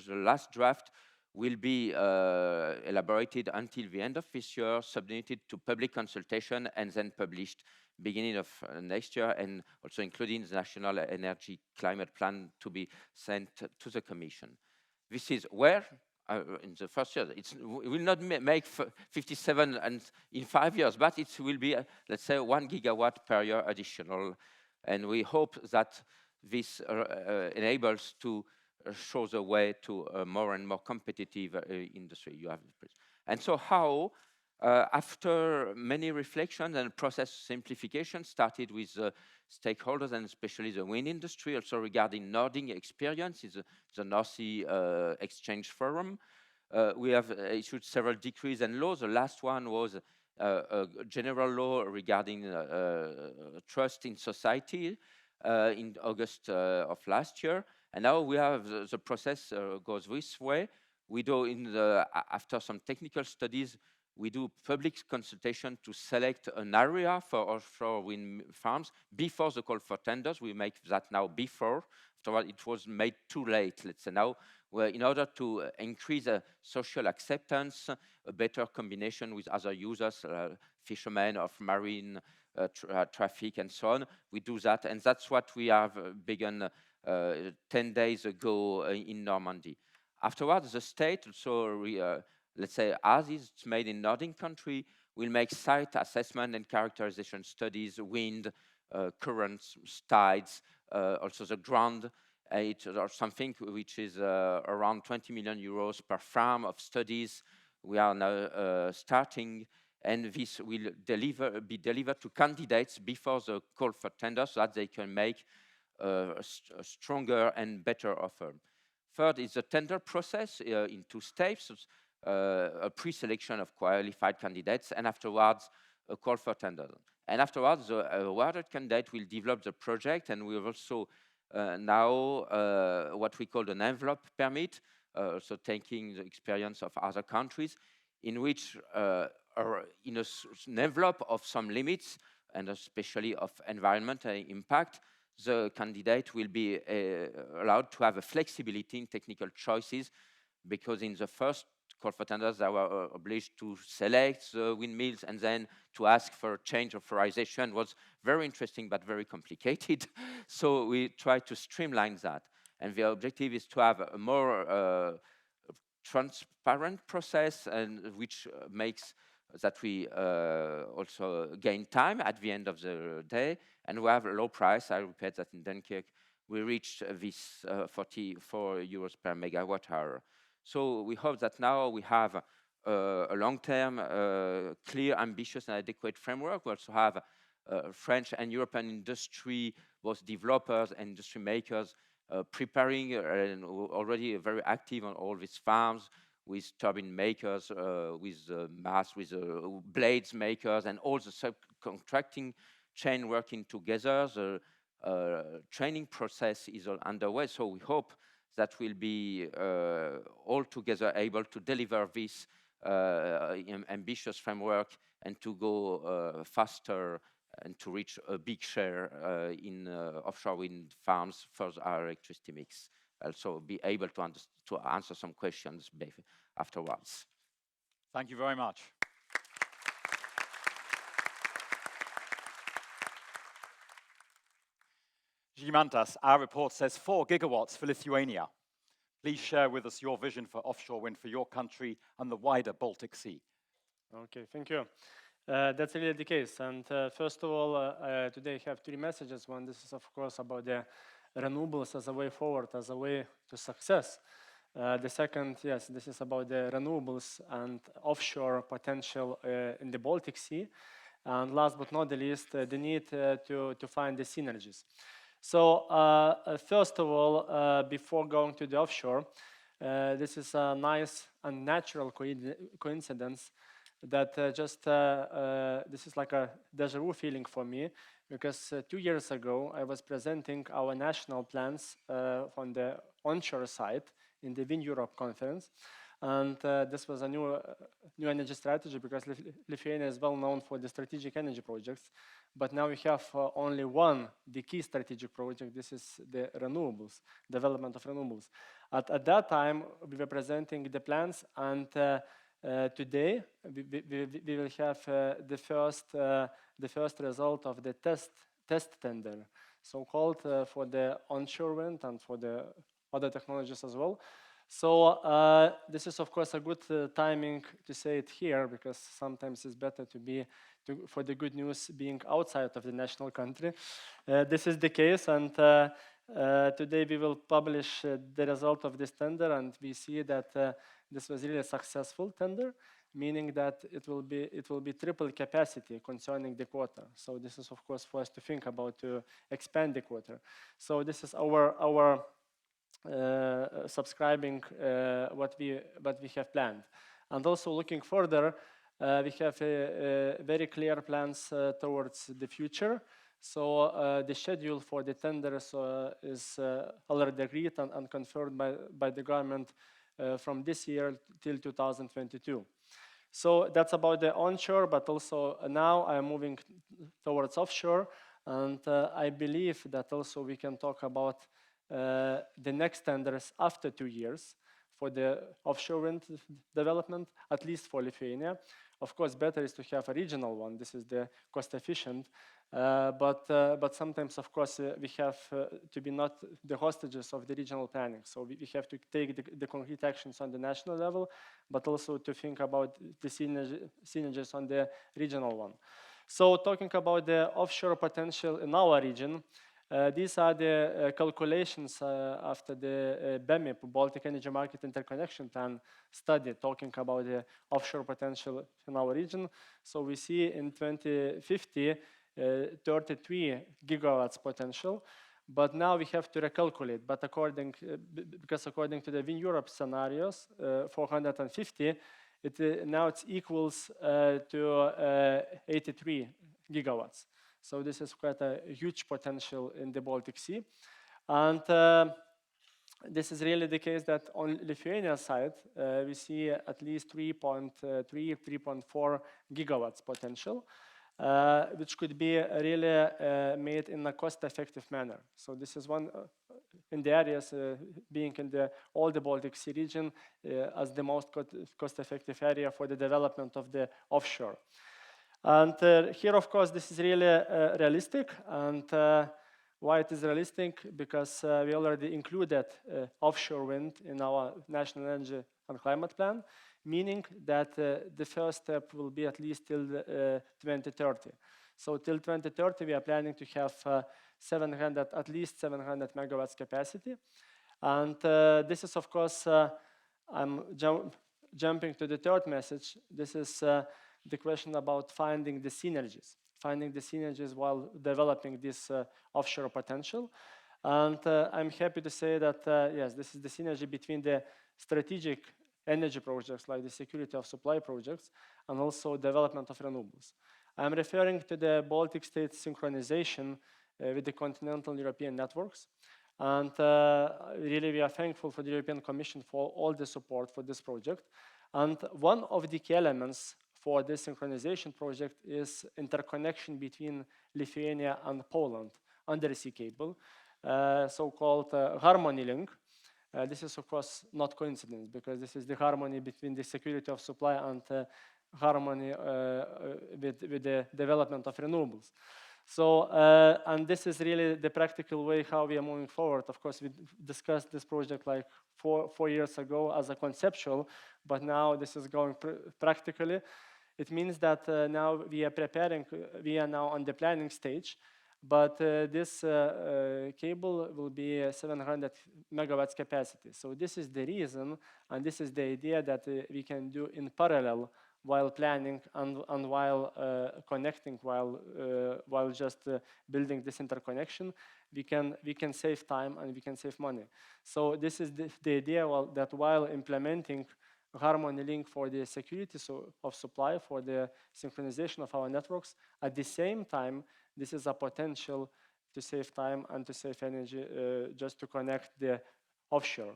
last draft will be elaborated until the end of this year, submitted to public consultation, and then published beginning of next year, and also including the National Energy Climate Plan to be sent to the Commission. This is where, in the first year, it will not make 57 and in 5 years, but it will be, let's say, 1 gigawatt per year additional. And we hope that this enables to show the way to a more and more competitive industry. And so how After many reflections and process simplification started with stakeholders and especially the wind industry, also regarding Nordic experience, is the North Sea Exchange Forum. We have issued several decrees and laws. The last one was a general law regarding trust in society in August of last year. And now we have the process goes this way. We do after some technical studies, we do public consultation to select an area for offshore wind farms before the call for tenders. We make that now before. Afterward, it was made too late, let's say now. In order to increase social acceptance, a better combination with other users, fishermen of marine traffic and so on, we do that. And that's what we have begun 10 days ago in Normandy. Afterwards, the state also let's say, as it's made in Nordic country, will make site assessment and characterization studies, wind, currents, tides, also the ground. It's something which is around 20 million euros per farm of studies. We are now starting, and this will be delivered to candidates before the call for tender so that they can make a stronger and better offer. Third is the tender process in 2 steps. A pre-selection of qualified candidates, and afterwards a call for tender. And afterwards, the awarded candidate will develop the project, and we have also now what we call an envelope permit, so taking the experience of other countries, in which in an envelope of some limits, and especially of environmental impact, the candidate will be allowed to have a flexibility in technical choices, because in the first call for tenders, they were obliged to select the windmills and then to ask for a change of authorization. Was very interesting but very complicated. So we try to streamline that. And the objective is to have a more transparent process, and which makes that we also gain time at the end of the day. And we have a low price. I repeat that in Dunkirk, we reached this 44 euros per megawatt hour. So we hope that now we have a long-term, clear, ambitious, and adequate framework. We also have French and European industry, both developers and industry makers, preparing and already very active on all these farms, with turbine makers, with masts, with blades makers, and all the subcontracting chain working together. The training process is all underway, so we hope that will be all together able to deliver this ambitious framework and to go faster and to reach a big share in offshore wind farms for our electricity mix. Also be able to answer some questions afterwards. Thank you very much. Žygimantas, our report says 4 gigawatts for Lithuania. Please share with us your vision for offshore wind for your country and the wider Baltic Sea. Okay, thank you. That's really the case. And first of all, today I have 3 messages. One, this is of course about the renewables as a way forward, as a way to success. The second, yes, this is about the renewables and offshore potential in the Baltic Sea. And last but not the least, the need to find the synergies. So first of all, before going to the offshore, this is a nice and natural coincidence that this is like a deja vu feeling for me, because 2 years ago I was presenting our national plans on the onshore side in the WindEurope conference. And this was a new energy strategy, because Lithuania is well known for the strategic energy projects. But now we have only the key strategic project. This is the renewables, development of renewables. At that time, we were presenting the plans, and today we will have the first result of the test tender, so-called for the onshore wind and for the other technologies as well. So this is of course a good timing to say it here, because sometimes it's better for the good news being outside of the national country. This is the case, and today we will publish the result of this tender, and we see that this was really a successful tender. meaning that it will be triple capacity concerning the quota. So this is of course for us to think about to expand the quota. So this is our subscribing what we have planned, and also looking further, we have very clear plans towards the future. So the schedule for the tenders is already agreed and confirmed by the government from this year till 2022. So that's about the onshore, but also now I'm moving towards offshore, and I believe that also we can talk about the next tenders after 2 years for the offshore wind development, at least for Lithuania. Of course, better is to have a regional one. This is the cost efficient, but sometimes, of course, we have to be not the hostages of the regional planning. So we have to take the concrete actions on the national level, but also to think about the synergies on the regional one. So talking about the offshore potential in our region, these are the calculations after the BEMIP, Baltic Energy Market Interconnection Plan study, talking about the offshore potential in our region. So we see in 2050, 33 gigawatts potential, but now we have to recalculate. But because according to the WindEurope scenarios, 450, now it equals to 83 gigawatts. So this is quite a huge potential in the Baltic Sea. And this is really the case that on Lithuania side, we see at least 3.4 gigawatts potential, which could be really made in a cost-effective manner. So this is one in the areas being in all the Baltic Sea region as the most cost-effective area for the development of the offshore. And here, of course, this is really realistic. And why it is realistic? Because we already included offshore wind in our National Energy and Climate Plan, meaning that the first step will be at least till 2030. So till 2030, we are planning to have at least 700 megawatts capacity. And this is, of course, I'm jumping to the third message. This is the question about finding the synergies while developing this offshore potential. And I'm happy to say that, yes, this is the synergy between the strategic energy projects like the security of supply projects and also development of renewables. I'm referring to the Baltic states synchronization with the continental European networks. And really, we are thankful for the European Commission for all the support for this project. And one of the key elements for this synchronization project is interconnection between Lithuania and Poland undersea cable, so-called Harmony Link. This is, of course, not coincidence, because this is the harmony between the security of supply and harmony with the development of renewables. So, and this is really the practical way how we are moving forward. Of course, we discussed this project like four years ago as a conceptual, but now this is going practically. It means that now we are now on the planning stage, but this cable will be 700 megawatts capacity. So this is the reason, and this is the idea that we can do in parallel while planning and while connecting, while just building this interconnection. We can save time and we can save money. So this is the idea that while implementing Harmony Link for the security of supply, for the synchronization of our networks, at the same time, this is a potential to save time and to save energy just to connect the offshore.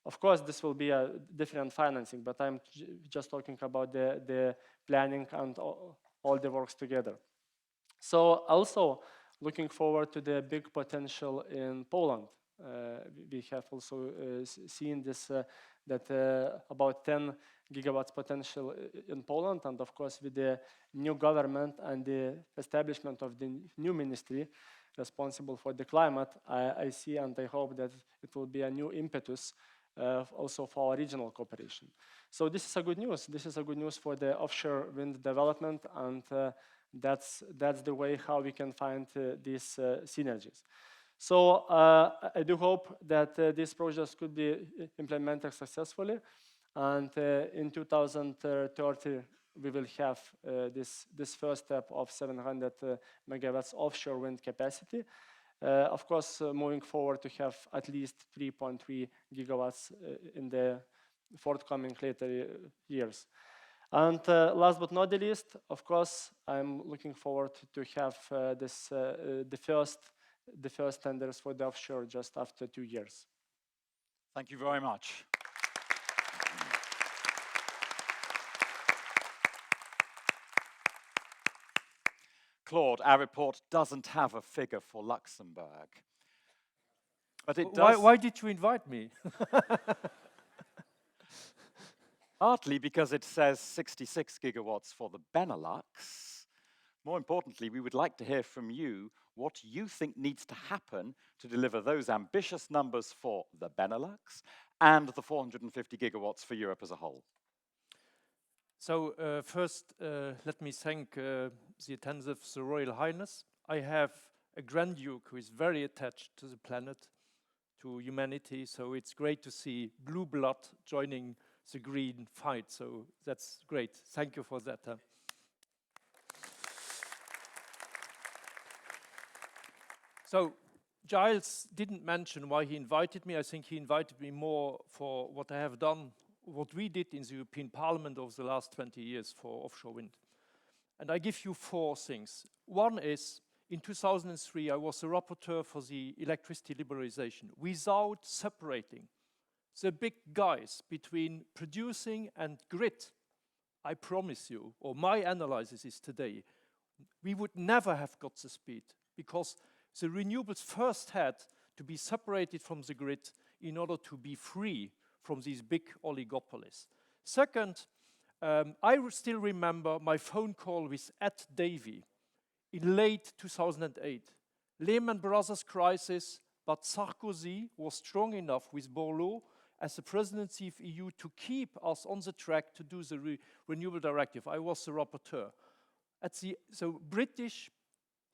Of course, this will be a different financing, but I'm just talking about the planning and all the works together. So also looking forward to the big potential in Poland. We have also seen this, that about 10 gigawatts potential in Poland, and of course with the new government and the establishment of the new ministry responsible for the climate, I see and I hope that it will be a new impetus also for our regional cooperation. So this is a good news. This is a good news for the offshore wind development, and that's the way how we can find these synergies. So I do hope that these projects could be implemented successfully, And in 2030, we will have this first step of 700 megawatts offshore wind capacity. Of course, moving forward to have at least 3.3 gigawatts in the forthcoming later years. And last but not the least, of course, I'm looking forward to have the first tenders for the offshore just after 2 years. Thank you very much. Claude, our report doesn't have a figure for Luxembourg. But it does. Why did you invite me? Partly because it says 66 gigawatts for the Benelux. More importantly, we would like to hear from you what you think needs to happen to deliver those ambitious numbers for the Benelux and the 450 gigawatts for Europe as a whole. So first, let me thank the attendance of the Royal Highness. I have a Grand Duke who is very attached to the planet, to humanity, so it's great to see blue blood joining the green fight, so that's great. Thank you for that. So Giles didn't mention why he invited me. I think he invited me more for what I have done, what we did in the European Parliament over the last 20 years for offshore wind. And I give you 4 things. One is, in 2003, I was the rapporteur for the electricity liberalization without separating the big guys between producing and grid. I promise you, or my analysis is today, we would never have got the speed because the renewables first had to be separated from the grid in order to be free from these big oligopolies. Second, I still remember my phone call with Ed Davey in late 2008. Lehman Brothers crisis, but Sarkozy was strong enough with Borloo as the presidency of EU to keep us on the track to do the renewable directive. I was the rapporteur.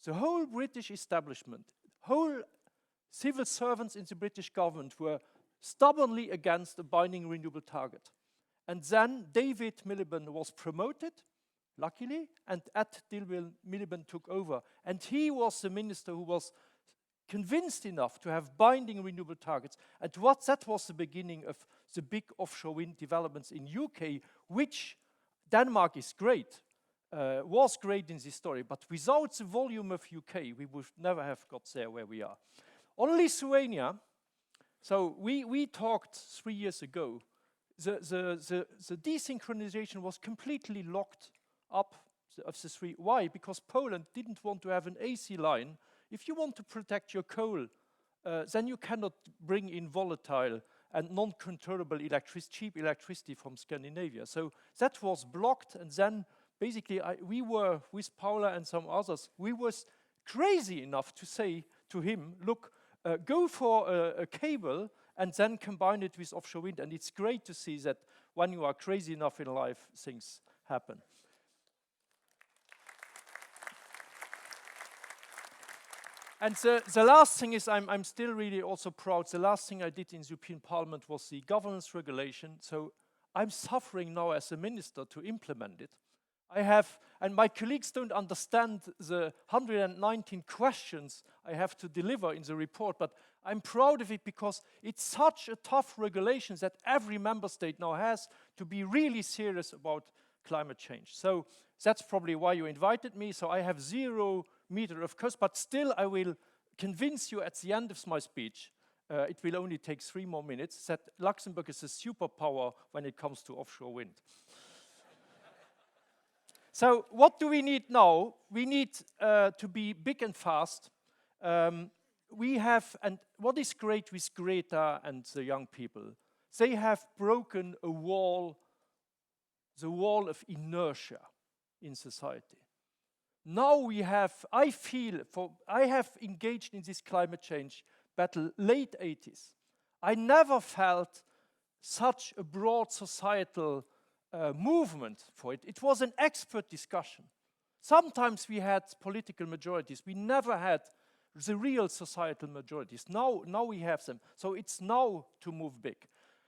The whole British establishment, whole civil servants in the British government were stubbornly against a binding renewable target. And then David Miliband was promoted, luckily, and Ed Miliband took over. And he was the minister who was convinced enough to have binding renewable targets. And that was the beginning of the big offshore wind developments in UK, which Denmark is great, was great in this story, but without the volume of UK, we would never have got there where we are. On Lithuania, so we talked 3 years ago, the desynchronization was completely locked up of the 3. Why? Because Poland didn't want to have an AC line. If you want to protect your coal, then you cannot bring in volatile and non-controllable cheap electricity from Scandinavia. So that was blocked, and then basically we were, with Paula and some others, we was crazy enough to say to him, look, go for a cable and then combine it with offshore wind. And it's great to see that when you are crazy enough in life, things happen. And the last thing is, I'm still really also proud, the last thing I did in the European Parliament was the governance regulation. So I'm suffering now as a minister to implement it. And my colleagues don't understand the 119 questions I have to deliver in the report, but I'm proud of it because it's such a tough regulation that every member state now has to be really serious about climate change. So that's probably why you invited me. So I have 0 meter of course, but still I will convince you at the end of my speech, it will only take 3 more minutes, that Luxembourg is a superpower when it comes to offshore wind. So what do we need now? We need to be big and fast. We have, and what is great with Greta and the young people, they have broken a wall, the wall of inertia in society. Now we have, I have engaged in this climate change battle late 80s. I never felt such a broad societal movement for it. It was an expert discussion. Sometimes we had political majorities. We never had the real societal majorities. Now we have them. So it's now to move big.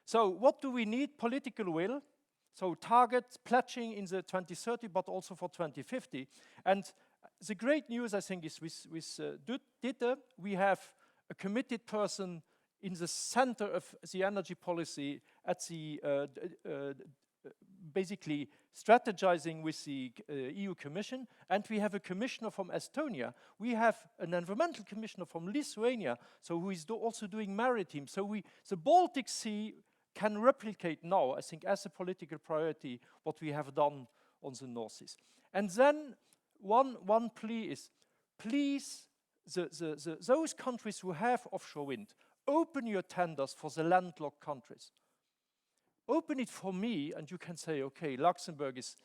So what do we need? Political will. So target pledging in the 2030, but also for 2050. And the great news, I think, is with Ditte, we have a committed person in the center of the energy policy at the basically strategizing with the EU Commission, and we have a commissioner from Estonia. We have an environmental commissioner from Lithuania, so who is also doing maritime. So the Baltic Sea can replicate now, I think, as a political priority, what we have done on the North Seas. And then one plea is, please, those countries who have offshore wind, open your tenders for the landlocked countries. Open it for me, and you can say, okay, Luxembourg is,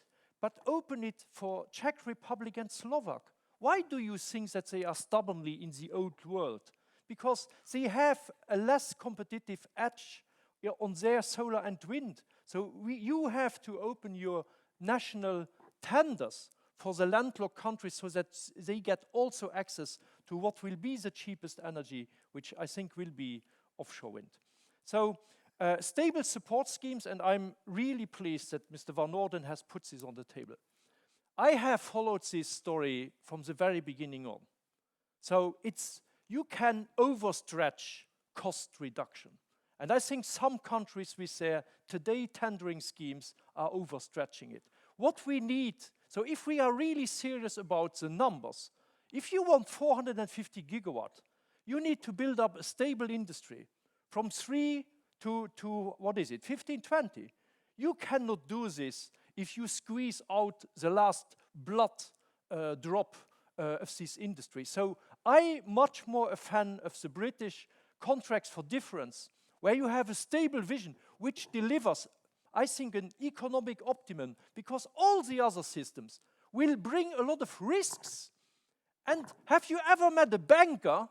but open it for Czech Republic and Slovak. Why do you think that they are stubbornly in the old world? Because they have a less competitive edge on their solar and wind. So you have to open your national tenders for the landlocked countries so that they get also access to what will be the cheapest energy, which I think will be offshore wind. So stable support schemes, and I'm really pleased that Mr. Van Orden has put this on the table. I have followed this story from the very beginning on. So you can overstretch cost reduction. And I think some countries with their today tendering schemes are overstretching it. What we need, so if we are really serious about the numbers, if you want 450 gigawatt, you need to build up a stable industry from 3 to what is it, 15, 20. You cannot do this if you squeeze out the last blood drop of this industry. So I'm much more a fan of the British contracts for difference, where you have a stable vision which delivers, I think, an economic optimum, because all the other systems will bring a lot of risks. And have you ever met a banker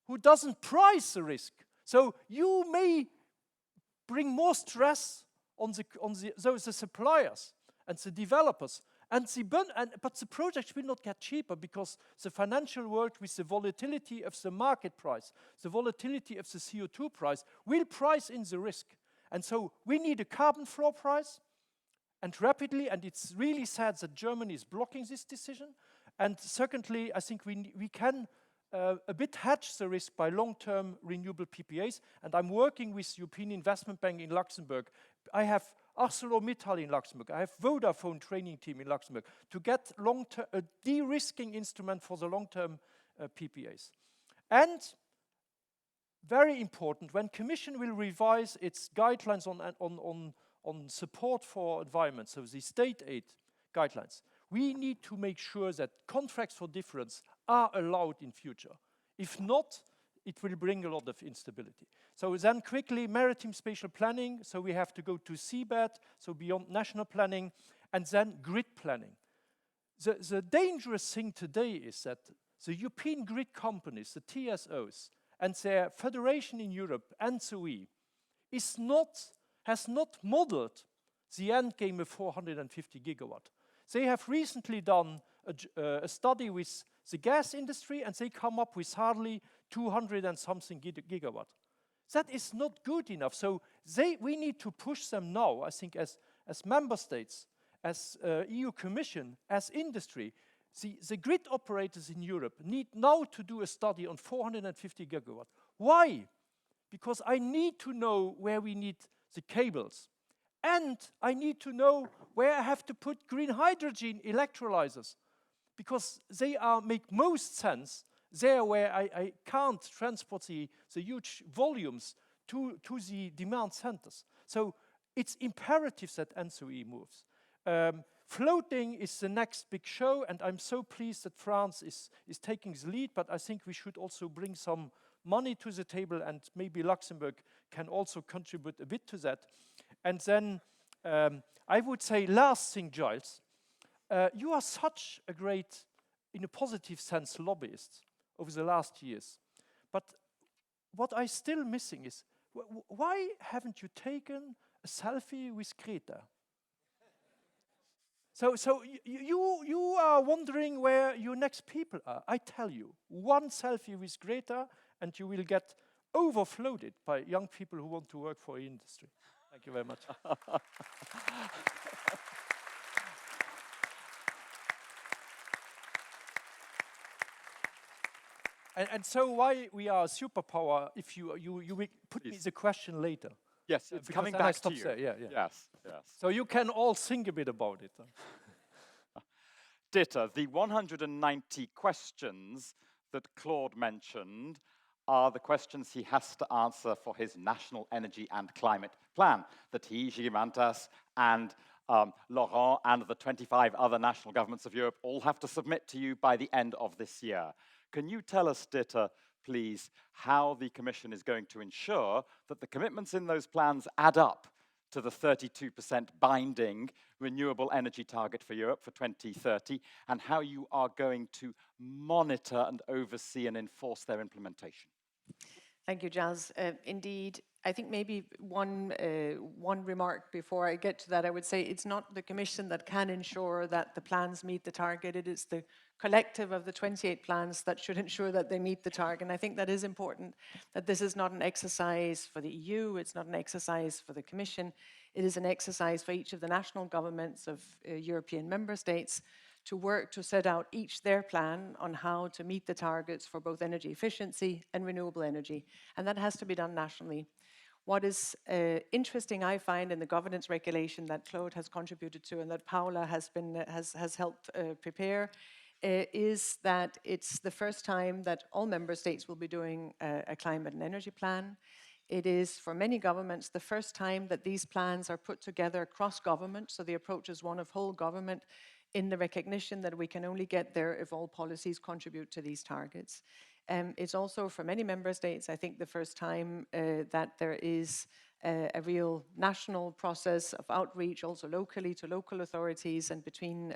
who doesn't price the risk? So you may bring more stress on the suppliers and the developers, but the projects will not get cheaper, because the financial world, with the volatility of the market price, the volatility of the CO2 price, will price in the risk. And so we need a carbon floor price, and rapidly, and it's really sad that Germany is blocking this decision. And secondly, I think we can a bit hedge the risk by long-term renewable PPAs, and I'm working with European Investment Bank in Luxembourg. I have ArcelorMittal in Luxembourg. I have Vodafone training team in Luxembourg to get a de-risking instrument for the long-term PPAs. And very important, when Commission will revise its guidelines on support for environment, so the state aid guidelines, we need to make sure that contracts for difference are allowed in future. If not, it will bring a lot of instability. So then quickly, maritime spatial planning. So we have to go to seabed, so beyond national planning, and then grid planning. The dangerous thing today is that the European grid companies, the TSOs, and their federation in Europe, ENTSO-E, has not modeled the end game of 450 gigawatt. They have recently done a study with the gas industry, and they come up with hardly 200 and something gigawatt. That is not good enough. So we need to push them now, I think, as member states, as EU Commission, as industry. The grid operators in Europe need now to do a study on 450 gigawatt. Why? Because I need to know where we need the cables. And I need to know where I have to put green hydrogen electrolyzers, because they make most sense there where I can't transport the huge volumes to the demand centers. So it's imperative that ENTSO-E moves. Floating is the next big show, and I'm so pleased that France is taking the lead, but I think we should also bring some money to the table, and maybe Luxembourg can also contribute a bit to that. And then I would say, last thing, Giles, you are such a great, in a positive sense, lobbyist over the last years. But what I'm still missing is, why haven't you taken a selfie with Greta? So you are wondering where your next people are. I tell you, one selfie with Greta, and you will get overflooded by young people who want to work for industry. Thank you very much. And so why we are a superpower, if you will put me the question later. Yes, it's Because coming then I back to stop you. there, yeah. Yes, yes. So you can all think a bit about it. Dieter, the 190 questions that Claude mentioned are the questions he has to answer for his national energy and climate plan that he, Gimantas, and Laurent and the 25 other national governments of Europe all have to submit to you by the end of this year. Can you tell us, Dieter, please, how the Commission is going to ensure that the commitments in those plans add up to the 32% binding renewable energy target for Europe for 2030, and how you are going to monitor and oversee and enforce their implementation? Thank you, Giles. Indeed, I think maybe one remark before I get to that, I would say it's not the Commission that can ensure that the plans meet the target. It is the collective of the 28 plans that should ensure that they meet the target. And I think that is important, that this is not an exercise for the EU, it's not an exercise for the Commission, it is an exercise for each of the national governments of European member states to work to set out each their plan on how to meet the targets for both energy efficiency and renewable energy. And that has to be done nationally. What is interesting, I find, in the governance regulation that Claude has contributed to and that Paula has helped prepare, is that it's the first time that all member states will be doing a climate and energy plan. It is, for many governments, the first time that these plans are put together cross-government, so the approach is one of whole government, in the recognition that we can only get there if all policies contribute to these targets. It's also, for many member states, I think the first time that there is a real national process of outreach, also locally to local authorities and between,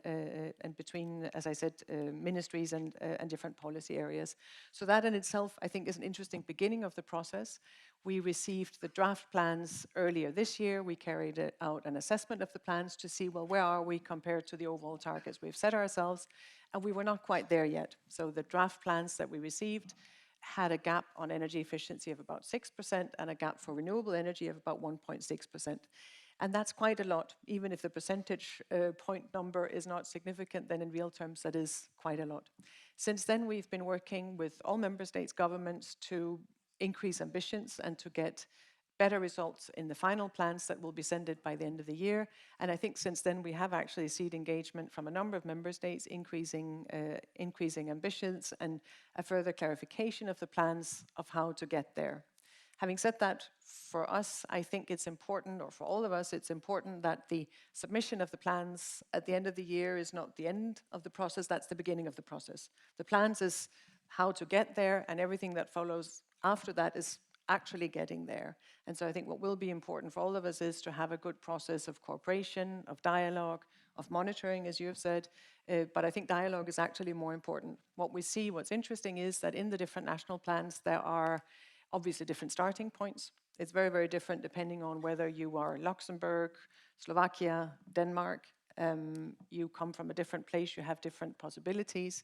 as I said, ministries and different policy areas. So that in itself, I think, is an interesting beginning of the process. We received the draft plans earlier this year. We carried out an assessment of the plans to see, well, where are we compared to the overall targets we've set ourselves? And we were not quite there yet. So the draft plans that we received had a gap on energy efficiency of about 6% and a gap for renewable energy of about 1.6%. And that's quite a lot. Even if the percentage point number is not significant, then in real terms, that is quite a lot. Since then, we've been working with all member states' governments to increase ambitions and to get better results in the final plans that will be sent by the end of the year. And I think since then we have actually seen engagement from a number of member states increasing ambitions and a further clarification of the plans of how to get there. Having said that, for us, I think it's important, or for all of us, it's important that the submission of the plans at the end of the year is not the end of the process, that's the beginning of the process. The plans is how to get there, and everything that follows after that is actually getting there. And so I think what will be important for all of us is to have a good process of cooperation, of dialogue, of monitoring, as you have said, but I think dialogue is actually more important. What we see, what's interesting is that in the different national plans, there are obviously different starting points. It's very, very different depending on whether you are Luxembourg, Slovakia, Denmark. You come from a different place, you have different possibilities.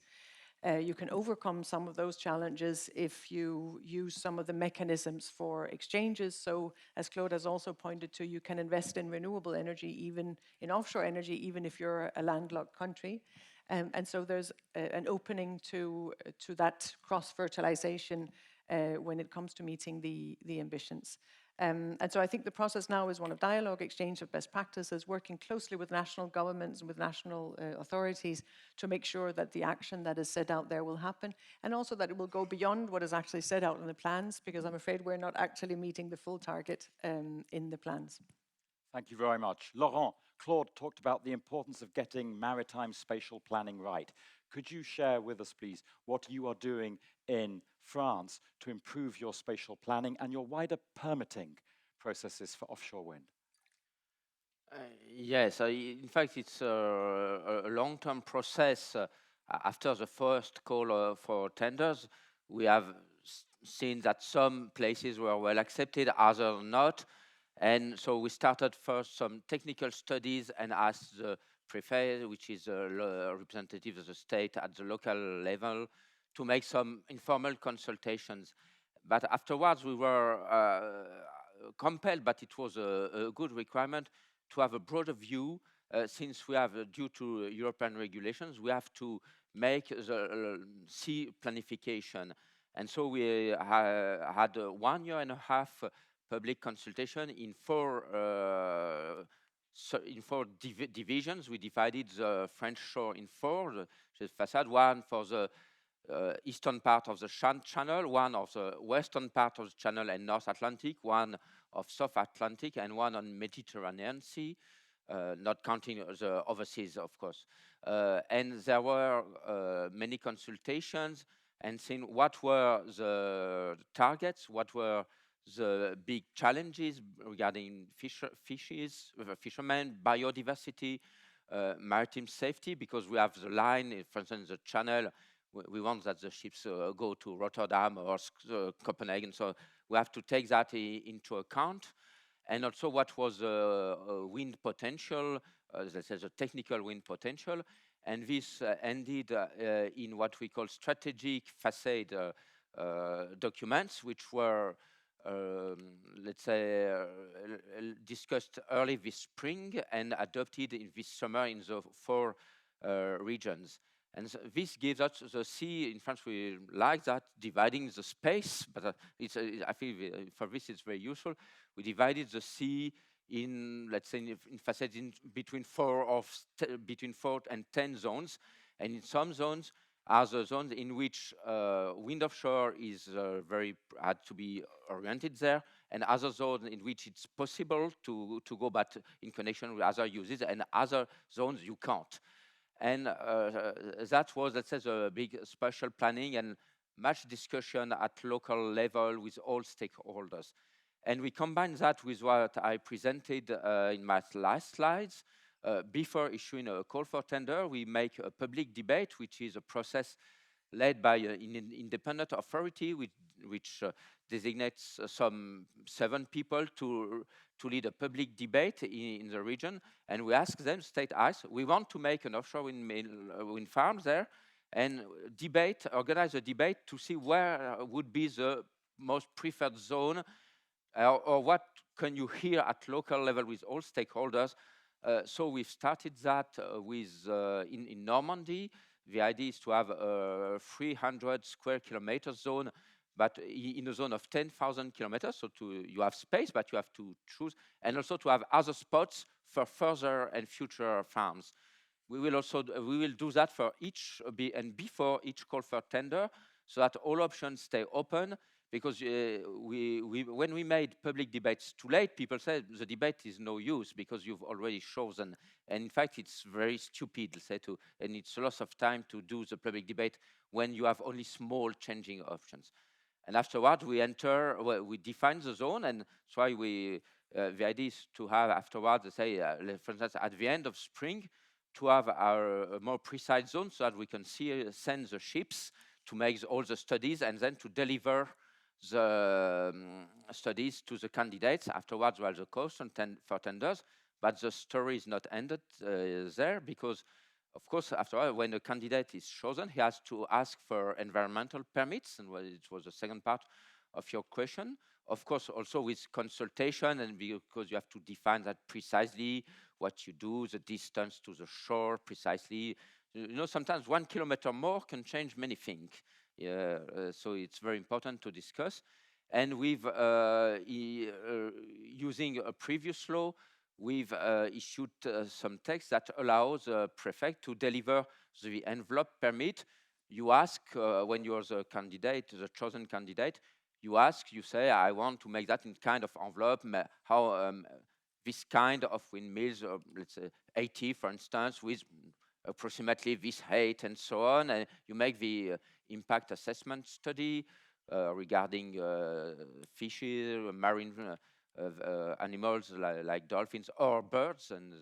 You can overcome some of those challenges if you use some of the mechanisms for exchanges. So, as Claude has also pointed to, you can invest in renewable energy, even in offshore energy, even if you're a landlocked country. And so there's an opening to that cross-fertilization when it comes to meeting the ambitions. And so I think the process now is one of dialogue, exchange of best practices, working closely with national governments and with national authorities to make sure that the action that is set out there will happen, and also that it will go beyond what is actually set out in the plans, because I'm afraid we're not actually meeting the full target in the plans. Thank you very much. Laurent, Claude talked about the importance of getting maritime spatial planning right. Could you share with us, please, what you are doing in France to improve your spatial planning and your wider permitting processes for offshore wind? Yes, in fact, it's a long-term process. After the first call for tenders, we have seen that some places were well accepted, others not. And so we started first some technical studies and asked the prefect, which is a representative of the state at the local level, to make some informal consultations. but afterwards we were compelled, but it was a good requirement to have a broader view, since we have, due to European regulations, we have to make the sea planification. And so we had 1 year and a half public consultation in four divisions. We divided the French shore in four, the facade, one for the eastern part of the channel, one of the western part of the channel and North Atlantic, one of South Atlantic, and one on Mediterranean Sea, not counting the overseas, of course. And there were many consultations and seeing what were the targets, what were the big challenges regarding fishermen, biodiversity, maritime safety, because we have the line, for instance, the channel. We want that the ships go to Rotterdam or Copenhagen, so we have to take that into account. And also what was wind potential, let's say the technical wind potential, and this ended in what we call strategic facade documents, which were, let's say, discussed early this spring and adopted in this summer in the four regions. And so this gives us the sea. In France, we like that, dividing the space, but I feel for this it's very useful. We divided the sea in, let's say, in facades between four and 10 zones. And in some zones are the zones in which wind offshore is had to be oriented there, and other zones in which it's possible to go back in connection with other uses, and other zones you can't. And that was, let's say, the big spatial planning and much discussion at local level with all stakeholders. And we combine that with what I presented in my last slides. Before issuing a call for tender, we make a public debate, which is a process led by an independent authority, which designates some 7 people to lead a public debate in the region. And we ask them, state us, we want to make an offshore wind farm there, and organize a debate to see where would be the most preferred zone, or what can you hear at local level with all stakeholders. So we've started that in Normandy. The idea is to have a 300 square kilometer zone, but in a zone of 10,000 kilometers. So you have space, but you have to choose, and also to have other spots for further and future farms. We will do that for each and before each call for tender, so that all options stay open. Because when we made public debates too late, people said the debate is no use because you've already chosen. And in fact, it's very stupid, and it's a loss of time to do the public debate when you have only small changing options. And afterward, we define the zone, and that's why the idea is to have afterwards, say, for instance, at the end of spring, to have our more precise zone so that we can send the ships to make all the studies and then to deliver the studies to the candidates. Afterwards, well, the cost for tenders, but the story is not ended there, because, of course, after when a candidate is chosen, he has to ask for environmental permits, and it was the second part of your question. Of course, also with consultation, and because you have to define that precisely, what you do, the distance to the shore precisely. Sometimes 1 kilometer more can change many things. So it's very important to discuss. And we've, using a previous law, we've issued some text that allows the prefect to deliver the envelope permit. You ask, when you're the candidate, the chosen candidate, you say, I want to make that in kind of envelope, how this kind of windmills, let's say 80, for instance, with approximately this height and so on, and you make the impact assessment study regarding fishes, marine animals like dolphins or birds, and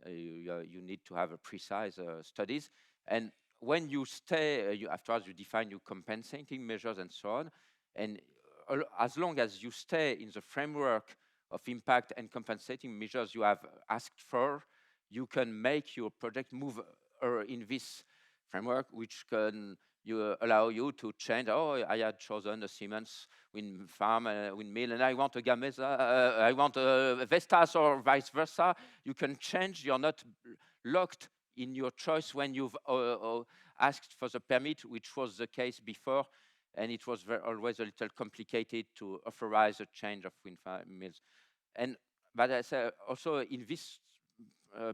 you need to have a precise studies. And when you afterwards you define your compensating measures and so on, and as long as you stay in the framework of impact and compensating measures you have asked for, you can make your project move in this framework, which can allow you to change. Oh, I had chosen a Siemens wind farm, windmill, and I want a Gamesa, I want a Vestas, or vice versa. You can change. You're not locked in your choice when you've asked for the permit, which was the case before, and it was always a little complicated to authorize a change of wind farms. But I say also in this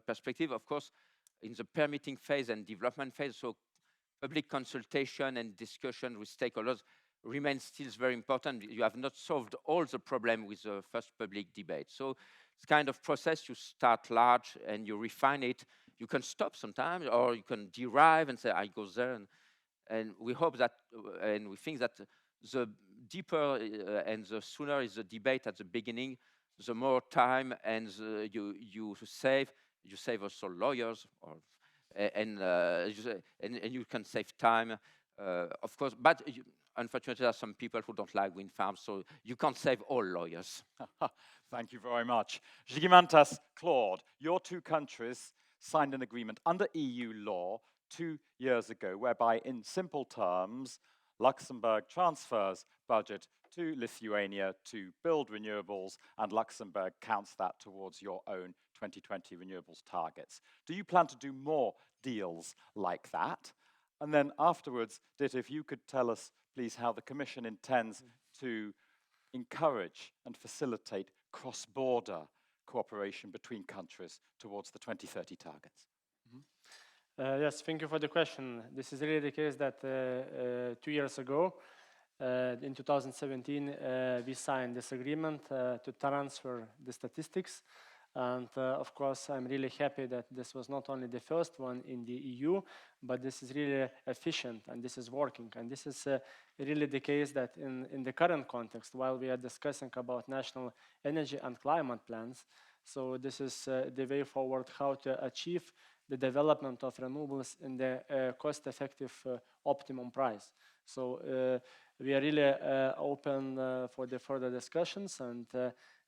perspective, of course, in the permitting phase and development phase, so public consultation and discussion with stakeholders remains still very important. You have not solved all the problem with the first public debate. So it's kind of process, you start large and you refine it. You can stop sometimes, or you can derive and say, I go there. And we hope that, and we think that the deeper and the sooner is the debate at the beginning, the more time and you save. You save also lawyers, and you can save time, of course. But unfortunately, there are some people who don't like wind farms, so you can't save all lawyers. Thank you very much. Gigimantas, Claude, your two countries signed an agreement under EU law 2 years ago, whereby, in simple terms, Luxembourg transfers budget to Lithuania to build renewables, and Luxembourg counts that towards your own 2020 renewables targets. Do you plan to do more deals like that? And then afterwards, Dieter, if you could tell us, please, how the Commission intends to encourage and facilitate cross-border cooperation between countries towards the 2030 targets. Yes, thank you for the question. This is really the case that 2 years ago, in 2017, we signed this agreement to transfer the statistics. And of course, I'm really happy that this was not only the first one in the EU, but this is really efficient and this is working. And this is really the case that in the current context, while we are discussing about national energy and climate plans, so this is the way forward how to achieve the development of renewables in the cost-effective optimum price. So we are really open for the further discussions, and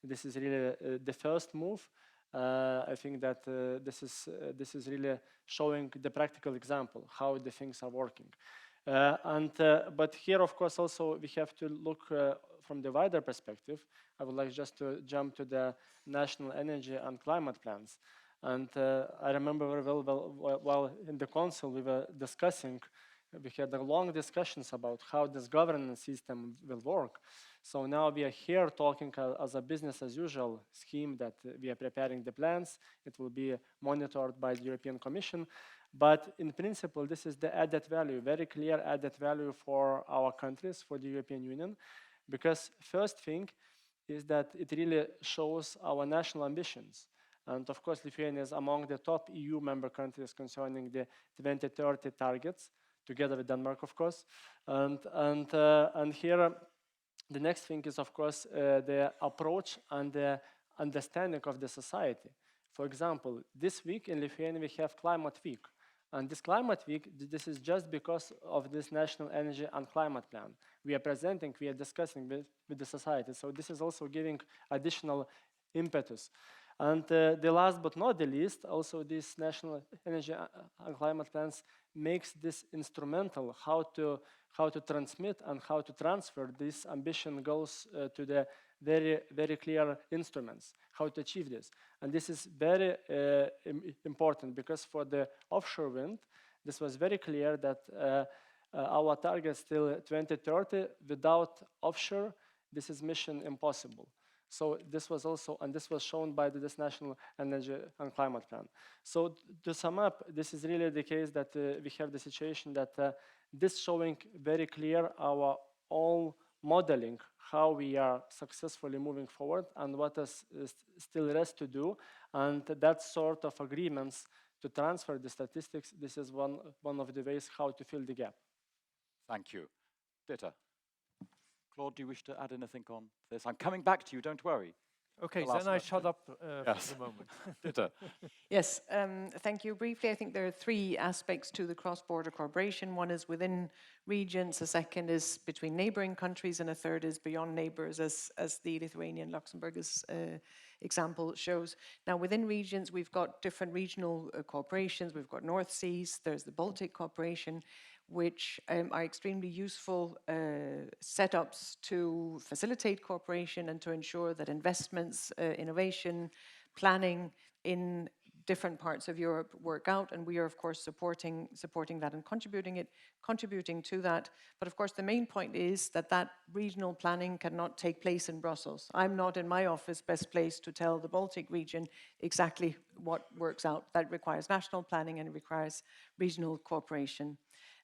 this is really the first move. I think that this is really showing the practical example how the things are working. But here, of course, also we have to look from the wider perspective. I would like just to jump to the national energy and climate plans. And I remember very well while in the council we were discussing, we had long discussions about how this governance system will work. So now we are here talking as a business as usual scheme that we are preparing the plans. It will be monitored by the European Commission. But in principle, this is the added value, very clear added value for our countries, for the European Union. Because first thing is that it really shows our national ambitions. And of course, Lithuania is among the top EU member countries concerning the 2030 targets, together with Denmark, of course. And here, the next thing is, of course, the approach and the understanding of the society. For example, this week in Lithuania, we have Climate Week. And this Climate Week, this is just because of this National Energy and Climate Plan. We are presenting, we are discussing with the society. So this is also giving additional impetus. And the last but not the least, also this national energy and climate plans makes this instrumental how to transmit and how to transfer these ambition goals to the very, very clear instruments, how to achieve this. And this is very important because for the offshore wind, this was very clear that our target till 2030, without offshore, this is mission impossible. So this was also, and this was shown by this National Energy and Climate Plan. So to sum up, this is really the case that we have the situation that this showing very clear our own modeling, how we are successfully moving forward and what is still rest to do. And that sort of agreements to transfer the statistics, this is one of the ways how to fill the gap. Thank you. Dieter. Claude, do you wish to add anything on this? I'm coming back to you, don't worry. Okay, then I shut up for the moment. Dieter. Yes, thank you. Briefly, I think there are three aspects to the cross-border cooperation. One is within regions, a second is between neighbouring countries, and a third is beyond neighbours, as the Lithuanian-Luxembourg example shows. Now, within regions, we've got different regional corporations. We've got North Seas, there's the Baltic cooperation. which are extremely useful setups to facilitate cooperation and to ensure that investments, innovation, planning in different parts of Europe work out, and we are, of course, supporting that and contributing to that. But of course, the main point is that that regional planning cannot take place in Brussels. I'm not in my office best placed to tell the Baltic region exactly what works out. That requires national planning and it requires regional cooperation.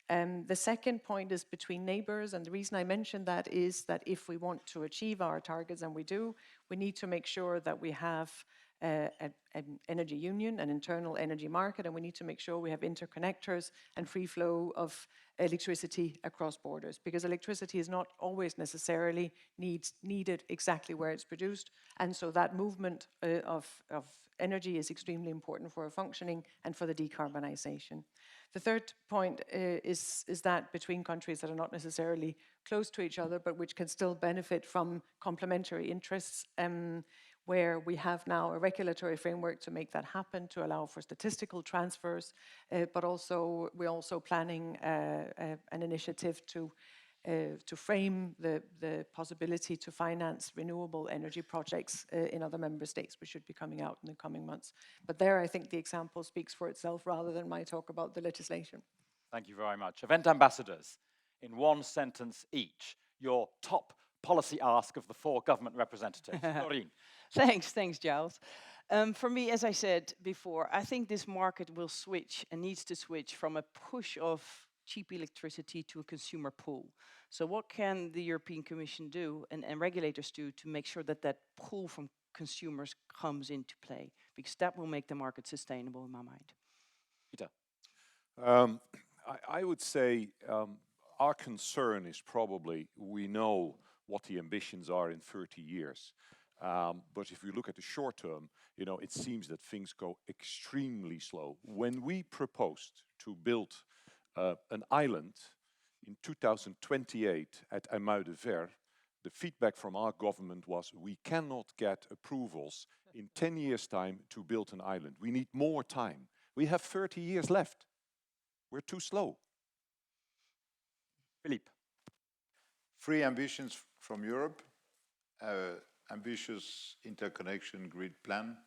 The second point is between neighbours, and the reason I mention that is that if we want to achieve our targets, and we do, we need to make sure that we have an energy union, an internal energy market, and we need to make sure we have interconnectors and free flow of electricity across borders, because electricity is not always necessarily needed exactly where it's produced, and so that movement of energy is extremely important for our functioning and for the decarbonisation. The third point is that between countries that are not necessarily close to each other, but which can still benefit from complementary interests, where we have now a regulatory framework to make that happen, to allow for statistical transfers, but also we're also planning an initiative to frame the possibility to finance renewable energy projects in other member states, which should be coming out in the coming months. But there, I think the example speaks for itself rather than my talk about the legislation. Thank you very much. Event ambassadors, in one sentence each, your top policy ask of the 4 government representatives. Doreen. Thanks, Giles. For me, as I said before, I think this market will switch and needs to switch from a push of cheap electricity to a consumer pull. So what can the European Commission do and regulators do to make sure that that pull from consumers comes into play? Because that will make the market sustainable in my mind. Peter. I would say our concern is probably we know what the ambitions are in 30 years. But if we look at the short term, it seems that things go extremely slow. When we proposed to build an island in 2028 at IJmuiden-Ver, the feedback from our government was we cannot get approvals in 10 years' time to build an island. We need more time. We have 30 years left. We're too slow. Philippe. 3 ambitions from Europe. Ambitious interconnection grid plan,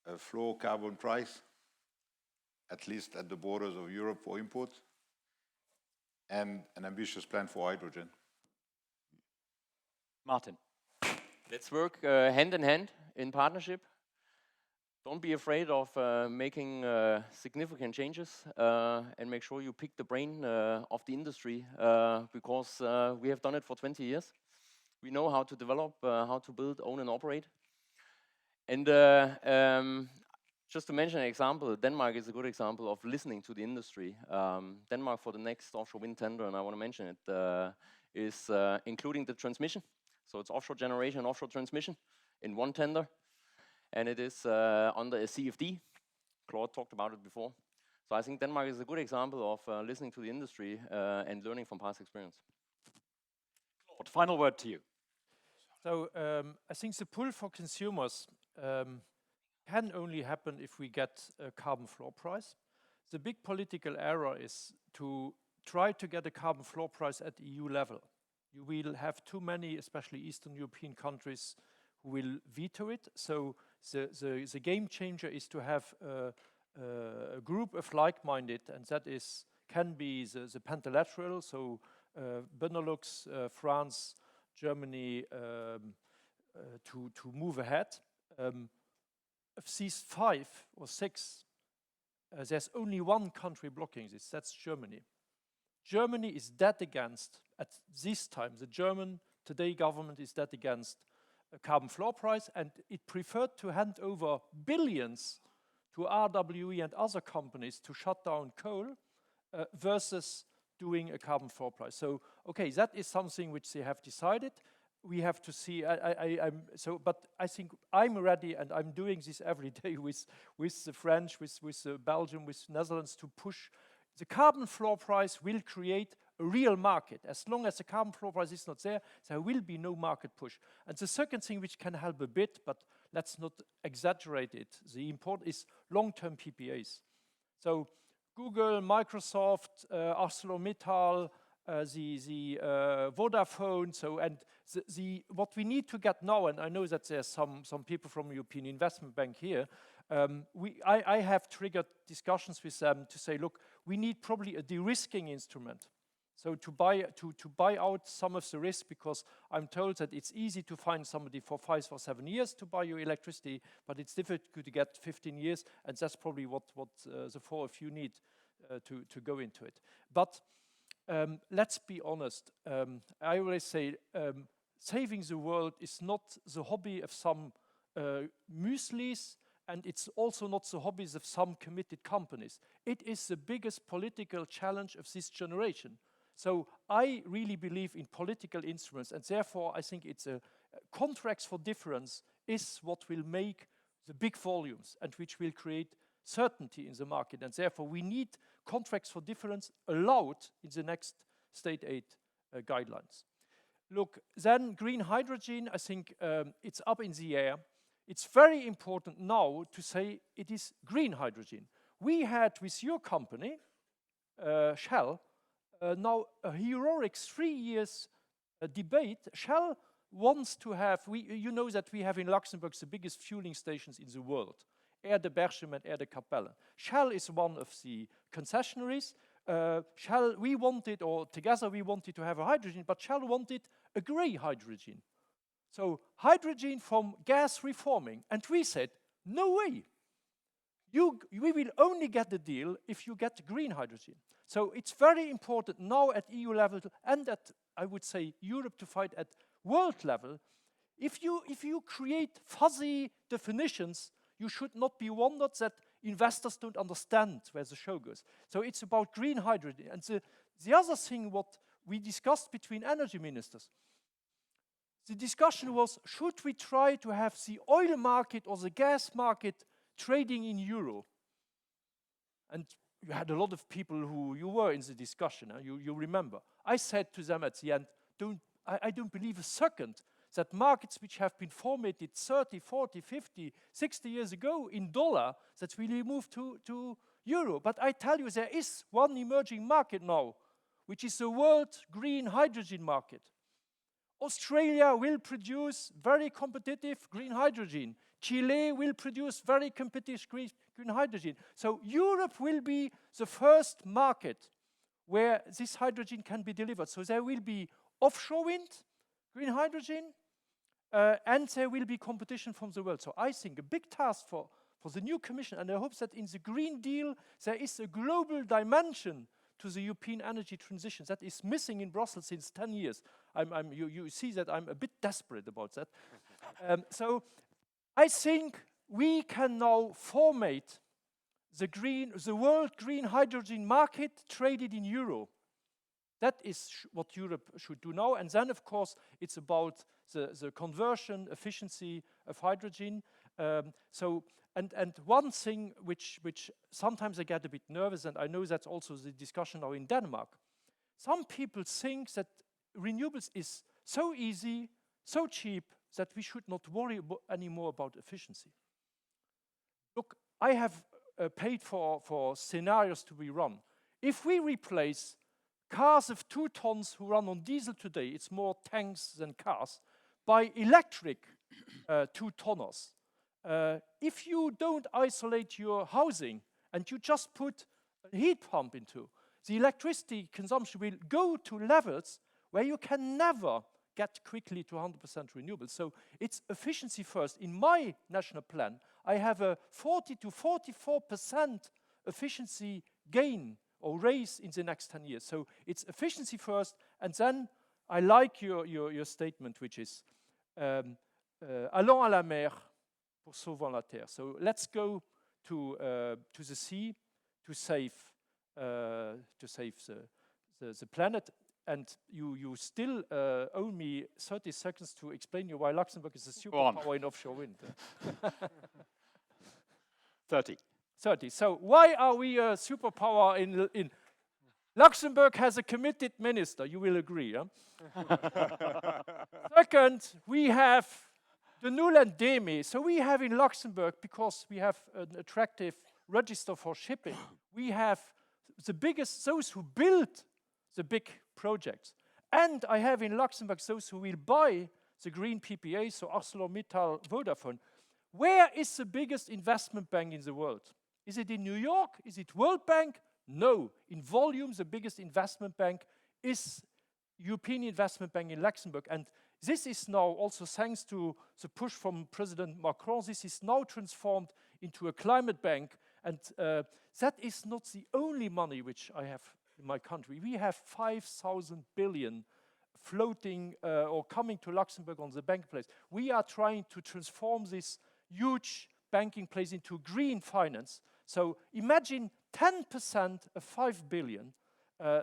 a floor carbon price, at least at the borders of Europe for import, and an ambitious plan for hydrogen. Martin. Let's work hand in hand in partnership. Don't be afraid of making significant changes and make sure you pick the brain of the industry because we have done it for 20 years. We know how to develop, how to build, own and operate. And just to mention an example, Denmark is a good example of listening to the industry. Denmark for the next offshore wind tender, and I want to mention it, is including the transmission. So it's offshore generation, offshore transmission in one tender. And it is under a CFD. Claude talked about it before. So I think Denmark is a good example of listening to the industry and learning from past experience. Claude, final word to you. So I think the pull for consumers can only happen if we get a carbon floor price. The big political error is to try to get a carbon floor price at EU level. You will have too many, especially Eastern European countries, who will veto it. So the game changer is to have a group of like-minded, and that can be the pentalateral, so Benelux, France, Germany, to move ahead. Of these 5 or 6, there's only one country blocking this, that's Germany. Germany is dead against, at this time, the German today government is dead against a carbon floor price, and it preferred to hand over billions to RWE and other companies to shut down coal versus doing a carbon floor price. So, okay, that is something which they have decided. We have to see. But I think I'm ready, and I'm doing this every day with the French, with Belgium, with Netherlands to push. The carbon floor price will create a real market. As long as the carbon floor price is not there, there will be no market push. And the second thing which can help a bit, but let's not exaggerate it, the important is long-term PPAs. So Google, Microsoft, ArcelorMittal, the Vodafone. So, and what we need to get now, and I know that there's some people from the European Investment Bank here, I have triggered discussions with them to say, look, we need probably a de-risking instrument. So to buy out some of the risk, because I'm told that it's easy to find somebody for 5 or 7 years to buy your electricity, but it's difficult to get 15 years, and that's probably what the 4 of you need to go into it. But let's be honest. I always say saving the world is not the hobby of some mueslis, and it's also not the hobbies of some committed companies. It is the biggest political challenge of this generation. So I really believe in political instruments, and therefore I think it's contracts for difference is what will make the big volumes and which will create certainty in the market. And therefore we need contracts for difference allowed in the next state aid guidelines. Look, then green hydrogen, I think it's up in the air. It's very important now to say it is green hydrogen. We had with your company, Shell, now a heroic 3 years debate. Shell wants to have, you know that we have in Luxembourg the biggest fueling stations in the world, Air de Berchem and Air de Capelle. Shell is one of the concessionaries. Shell, we wanted, or together we wanted to have a hydrogen, but Shell wanted a grey hydrogen. So hydrogen from gas reforming. And we said, no way. We will only get the deal if you get green hydrogen. So it's very important now at EU level and at, I would say, Europe to fight at world level. If you create fuzzy definitions, you should not be wondered that investors don't understand where the show goes. So it's about green hydrogen. And the other thing what we discussed between energy ministers, the discussion was, should we try to have the oil market or the gas market trading in euro? And you had a lot of people who you were in the discussion, you remember. I said to them at the end, I don't believe a second that markets which have been formatted 30, 40, 50, 60 years ago in dollar, that really move to euro. But I tell you, there is one emerging market now, which is the world green hydrogen market. Australia will produce very competitive green hydrogen. Chile will produce very competitive green hydrogen. So Europe will be the first market where this hydrogen can be delivered. So there will be offshore wind, green hydrogen, and there will be competition from the world. So I think a big task for the new Commission, and I hope that in the Green Deal there is a global dimension to the European energy transition that is missing in Brussels since 10 years. You see that I'm a bit desperate about that. So I think we can now formate the world green hydrogen market traded in euro. That is what Europe should do now. And then, of course, it's about the conversion efficiency of hydrogen. And one thing which sometimes I get a bit nervous, and I know that's also the discussion now in Denmark. Some people think that renewables is so easy, so cheap, that we should not worry anymore about efficiency. Look, I have paid for scenarios to be run. If we replace cars of 2 tons who run on diesel today, it's more tanks than cars, by electric 2-tonners. If you don't isolate your housing and you just put a heat pump into, the electricity consumption will go to levels where you can never get quickly to 100% renewable. So it's efficiency first. In my national plan, I have a 40 to 44% efficiency gain or raise in the next 10 years. So it's efficiency first, and then I like your statement, which is allons à la mer pour sauvant la terre. So let's go to the sea to save the planet. And you still owe me 30 seconds to explain you why Luxembourg is a superpower in offshore wind. 30. 30. So why are we a superpower in Luxembourg has a committed minister, you will agree. Huh? Second, we have the Null and Demi. So we have in Luxembourg, because we have an attractive register for shipping, we have the biggest, those who build the big projects. And I have in Luxembourg those who will buy the green PPA, so ArcelorMittal, Vodafone. Where is the biggest investment bank in the world? Is it in New York? Is it World Bank? No. In volume, the biggest investment bank is European Investment Bank in Luxembourg. And this is now also thanks to the push from President Macron, this is now transformed into a climate bank. And that is not the only money which I have in my country. We have 5,000 billion floating or coming to Luxembourg on the bank place. We are trying to transform this huge banking place into green finance. So imagine 10% of 5 billion.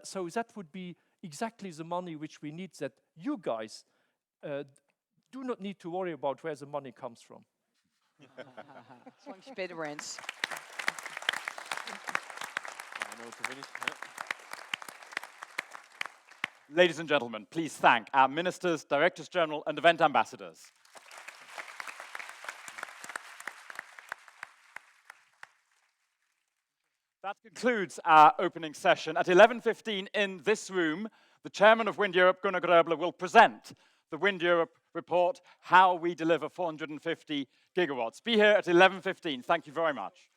So that would be exactly the money which we need, that you guys do not need to worry about where the money comes from. Zolang je beter wens. Ladies and gentlemen, please thank our ministers, directors general, and event ambassadors. That concludes our opening session. At 11:15 in this room, the chairman of WindEurope, Gunnar Gröbler, will present the WindEurope report, How We Deliver 450 Gigawatts. Be here at 11:15. Thank you very much.